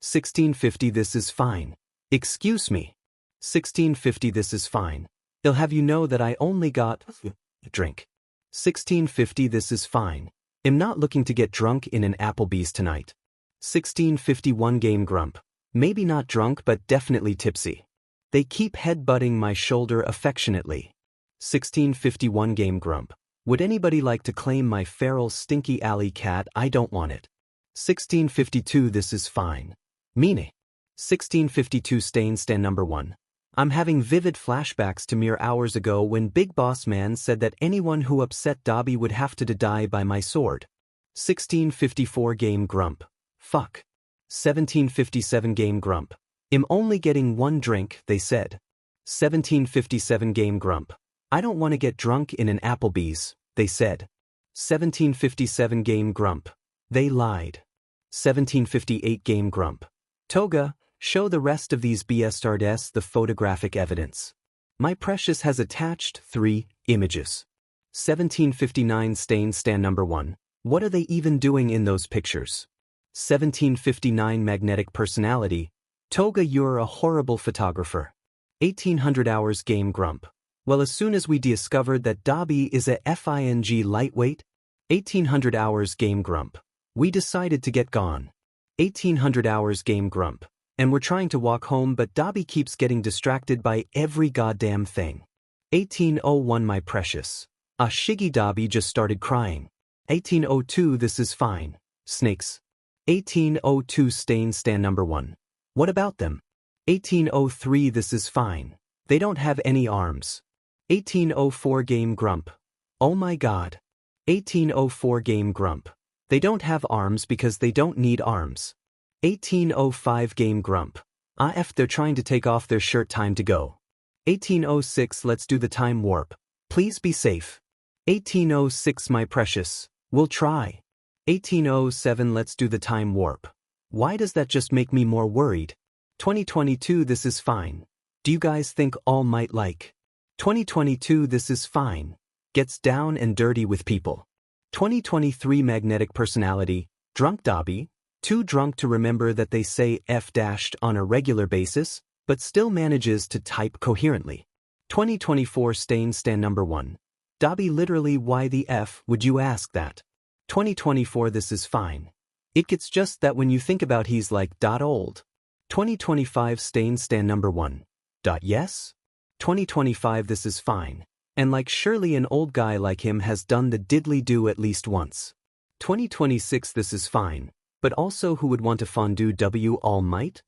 1650 This is fine. Excuse me. 1650 This is fine. They'll have you know that I only got a drink. 1650 This is fine. I'm not looking to get drunk in an Applebee's tonight. 1651 Game Grump. Maybe not drunk but definitely tipsy. They keep headbutting my shoulder affectionately. 1651 Game Grump. Would anybody like to claim my feral stinky alley cat? I don't want it. 1652 This is fine. Meaning. 1652 Stan number 1. I'm having vivid flashbacks to mere hours ago when Big Boss Man said that anyone who upset Dobby would have to die by my sword. 1654 Game Grump. Fuck. 1757 Game Grump. I'm only getting 1 drink, they said. 1757 Game Grump. I don't want to get drunk in an Applebee's, they said. 1757 Game Grump. They lied. 1758 Game Grump. Toga, show the rest of these bastards the photographic evidence. My precious has attached 3 images. 1759 Stan number 1. What are they even doing in those pictures? 1759 Magnetic personality. Toga, you're a horrible photographer. 1800 Hours Game Grump. Well, as soon as we discovered that Dobby is a FING lightweight, 1800 Hours Game Grump, we decided to get gone. 1800 Hours Game Grump. And we're trying to walk home but Dobby keeps getting distracted by every goddamn thing. 1801 My precious. Shiggy Dobby just started crying. 1802 This is fine. Snakes. 1802 Stan number 1. What about them? 1803 This is fine. They don't have any arms. 1804 Game Grump. Oh my god. 1804 Game Grump. They don't have arms because they don't need arms. 1805 Game Grump. If they're trying to take off their shirt, time to go. 1806 Let's do the time warp. Please be safe. 1806 My precious. We'll try. 1807 Let's do the time warp. Why does that just make me more worried? 2022 This is fine. Do you guys think All Might like? 2022 This is fine. Gets down and dirty with people. 2023 Magnetic personality. Drunk Dobby. Too drunk to remember that they say F- on a regular basis, but still manages to type coherently. 2024 Stan number 1. Dobby literally why the F would you ask that? 2024 This is fine. It gets just that when you think about he's like old. 2025 Stan number 1. Yes? 2025 This is fine. And like surely an old guy like him has done the diddly-do at least once. 2026 This is fine. But also who would want to fondue W All Might?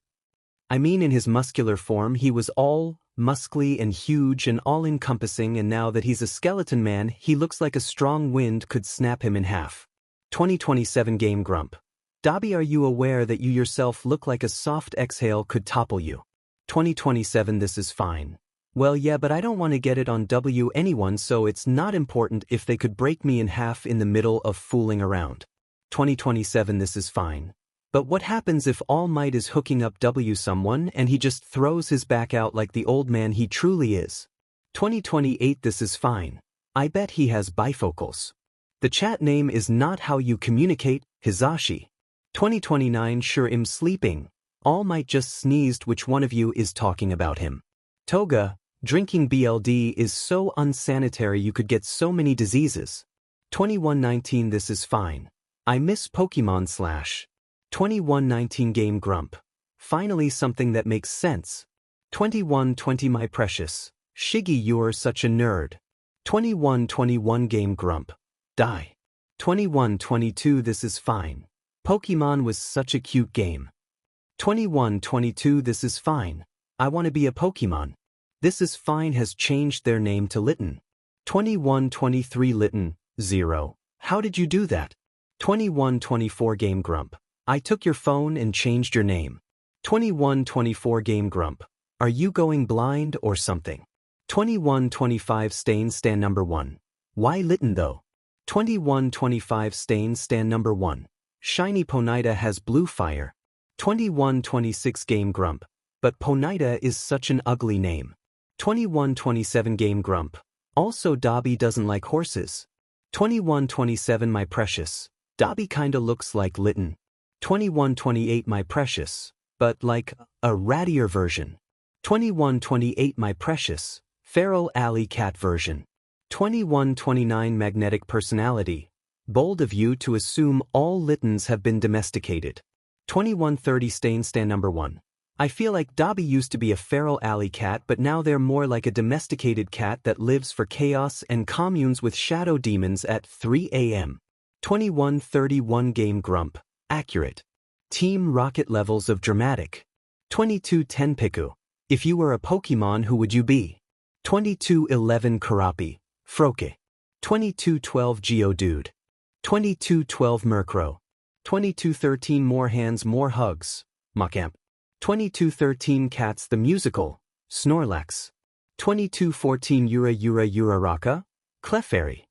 I mean in his muscular form he was all muscly and huge and all-encompassing, and now that he's a skeleton man, he looks like a strong wind could snap him in half. 2027 Game Grump. Dabi, are you aware that you yourself look like a soft exhale could topple you? 2027 This is fine. Well yeah, but I don't want to get it on anyone, so it's not important if they could break me in half in the middle of fooling around. 2027 This is fine. But what happens if All Might is hooking up someone and he just throws his back out like the old man he truly is? 2028 This is fine. I bet he has bifocals. The chat name is not how you communicate, Hizashi. 2029 Sure, I'm sleeping. All Might just sneezed. Which one of you is talking about him? Toga, drinking BLD is so unsanitary, you could get so many diseases. 2119 This is fine. I miss Pokemon / 2119 Game Grump. Finally something that makes sense. 2120 My precious. Shiggy, you're such a nerd. 2121 Game Grump. Die. 2122 This is fine. Pokemon was such a cute game. 2122 This is fine. I want to be a Pokemon. This is fine has changed their name to Litten. 2123 Litten, 0. How did you do that? 2124 Game Grump. I took your phone and changed your name. 2124 Game Grump. Are you going blind or something? 2125 Stan number 1. Why Litten though? 2125 Stan number 1. Shiny Ponyta has blue fire. 2126 Game Grump. But Ponyta is such an ugly name. 2127 Game Grump. Also Dabi doesn't like horses. 2127 My precious. Dabi kinda looks like Litten. 2128 My precious. But like a rattier version. 2128 My precious. Feral alley cat version. 2129 Magnetic personality. Bold of you to assume all Littens have been domesticated. 2130 Stan number 1. I feel like Dabi used to be a feral alley cat, but now they're more like a domesticated cat that lives for chaos and communes with shadow demons at 3 a.m. 2131 Game Grump. Accurate. Team Rocket levels of dramatic. 2210 Piku. If you were a Pokemon, who would you be? 2211 Karapi. Froke. 2212 Geodude. 2212 Murkrow. 2213 More Hands More Hugs. Macamp. 2213 Cats the Musical. Snorlax. 2214 Uraraka. Clefairy.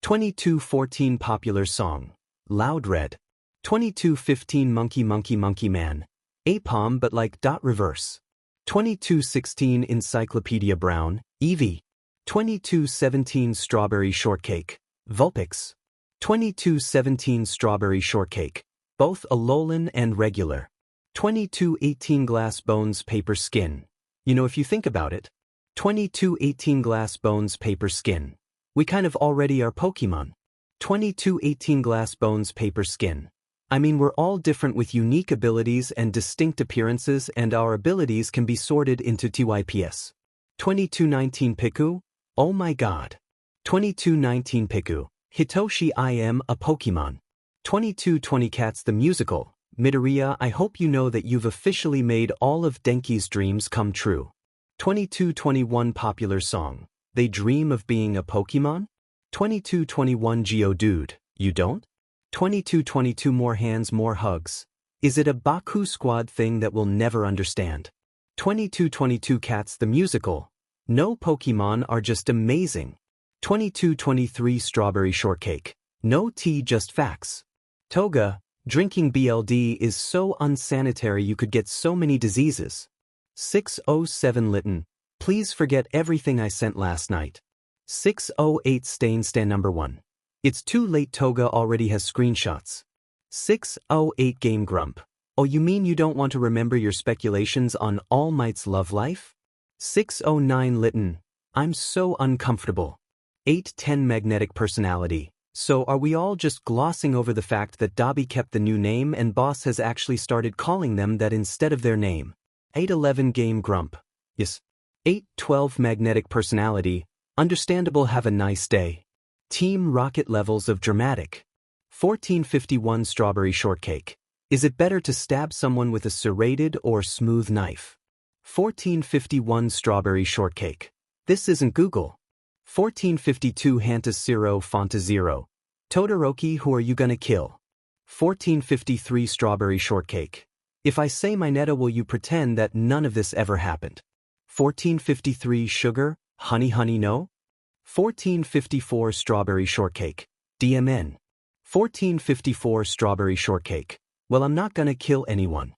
2214 Popular Song. Loud Red. 2215 Monkey Man. Apom but like reverse. 2216 Encyclopedia Brown. Eevee. 2217 Strawberry Shortcake. Vulpix. 2217 Strawberry Shortcake. Both Alolan and regular. 2218 Glass Bones Paper Skin. You know, if you think about it. 2218 Glass Bones Paper Skin. We kind of already are Pokemon. 2218 Glass Bones Paper Skin. I mean, we're all different with unique abilities and distinct appearances, and our abilities can be sorted into TYPS. 2219 Piku? Oh my god. 2219 Piku. Hitoshi, I am a Pokemon. 2220 Cats the Musical. Midoriya, I hope you know that you've officially made all of Denki's dreams come true. 2221 Popular Song. They dream of being a Pokemon? 2221 Geodude. You don't? 2222 More Hands More Hugs. Is it a Baku Squad thing that we'll never understand? 2222 Cats the Musical. No, Pokemon are just amazing. 2223 Strawberry Shortcake. No tea, just facts. Toga, drinking BLD is so unsanitary, you could get so many diseases. 607 Litten. Please forget everything I sent last night. 608 Stan number 1. It's too late, Toga already has screenshots. 608 Game Grump. Oh, you mean you don't want to remember your speculations on All Might's love life? 609 Litten. I'm so uncomfortable. 810 Magnetic personality. So are we all just glossing over the fact that Dabi kept the new name and Boss has actually started calling them that instead of their name? 811 Game Grump. Yes. 812 Magnetic personality. Understandable, have a nice day. Team Rocket levels of dramatic. 1451 Strawberry Shortcake. Is it better to stab someone with a serrated or smooth knife? 1451 Strawberry shortcake. This isn't Google. 1452 Hanta Zero Fanta Zero. Todoroki, who are you gonna kill? 1453 Strawberry shortcake. If I say my netta, will you pretend that none of this ever happened? 1453 Sugar, honey honey no? 1454 Strawberry shortcake. DMN. 1454 Strawberry shortcake. Well, I'm not gonna kill anyone.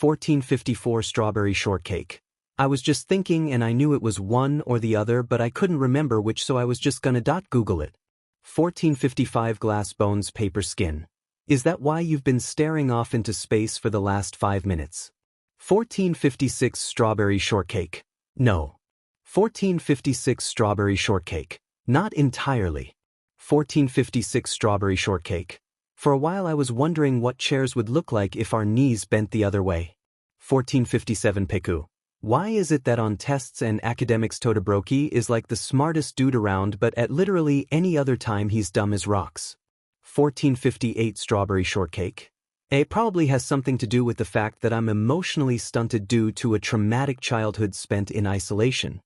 1454 Strawberry shortcake. I was just thinking and I knew it was one or the other, but I couldn't remember which, so I was just gonna Google it. 1455 Glass bones paper skin. Is that why you've been staring off into space for the last 5 minutes? 1456 Strawberry shortcake. No. 1456 Strawberry shortcake. Not entirely. 1456 Strawberry shortcake. For a while I was wondering what chairs would look like if our knees bent the other way. 1457 Piku. Why is it that on tests and academics Todoroki is like the smartest dude around, but at literally any other time he's dumb as rocks? 1458 Strawberry shortcake. It probably has something to do with the fact that I'm emotionally stunted due to a traumatic childhood spent in isolation.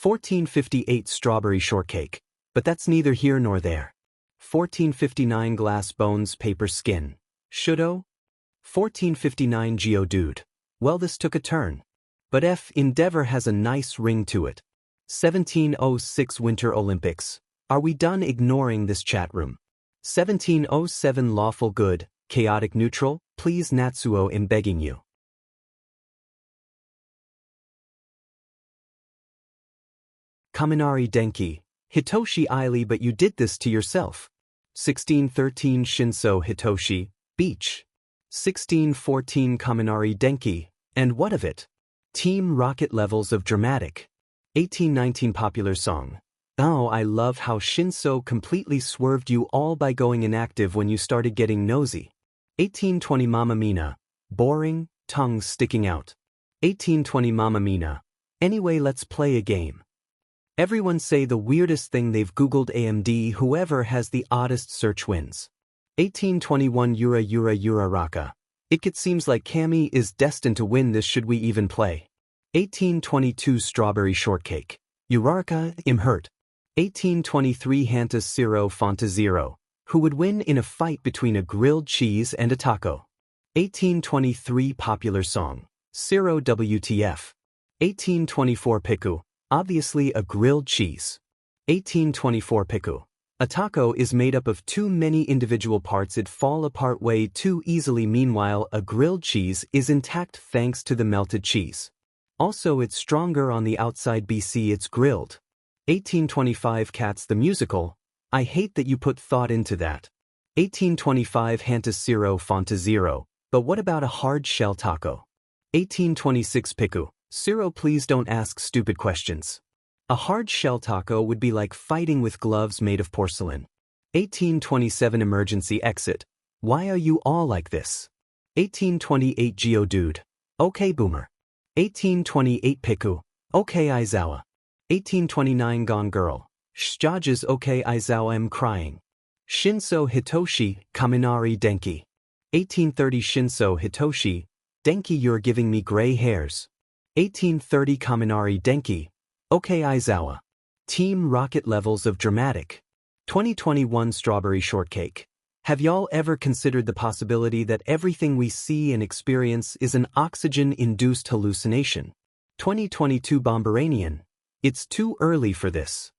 1458 Strawberry shortcake. But that's neither here nor there. 1459 Glass bones paper skin. Shudo? 1459 Geodude. Well, this took a turn. But Endeavor has a nice ring to it. 1706 Winter Olympics. Are we done ignoring this chat room? 1707 Lawful good, chaotic neutral, please Natsuo, I'm begging you. Kaminari Denki. Hitoshi Aili, but you did this to yourself. 1613 Shinso Hitoshi, Beach. 1614 Kaminari Denki, and what of it? Team Rocket levels of dramatic. 1819 Popular song. Oh, I love how Shinso completely swerved you all by going inactive when you started getting nosy. 1820 Mamma Mina. Boring, tongue sticking out. 1820 Mamma Mina. Anyway, let's play a game. Everyone say the weirdest thing they've Googled AMD, whoever has the oddest search wins. 1821 Yura Yura Yura Raka. It seems like Kami is destined to win this, should we even play? 1822 Strawberry shortcake. Uraraka, I'm hurt. 1823 Hanta Zero Fanta Zero. Who would win in a fight between a grilled cheese and a taco? 1823 Popular song. Zero WTF. 1824 Piku. Obviously a grilled cheese. 1824 Piku. A taco is made up of too many individual parts, it fall apart way too easily. Meanwhile, a grilled cheese is intact thanks to the melted cheese. Also, it's stronger on the outside. BC, it's grilled. 1825 Cats the musical. I hate that you put thought into that. 1825 Hanta Zero Fanta Zero. But what about a hard shell taco? 1826 Piku. Zero, please don't ask stupid questions. A hard shell taco would be like fighting with gloves made of porcelain. 1827 Emergency exit. Why are you all like this? 1828 Geodude. Okay boomer. 1828 Piku. Okay Aizawa. 1829 Gone Girl. Shjages okay Aizawa, I'm crying. Shinso Hitoshi, Kaminari Denki. 1830 Shinso Hitoshi. Denki, you're giving me gray hairs. 1830 Kaminari Denki. Okay Aizawa. Team Rocket levels of dramatic. 2021 Strawberry shortcake. Have y'all ever considered the possibility that everything we see and experience is an oxygen-induced hallucination? 2022 Bomberanian. It's too early for this.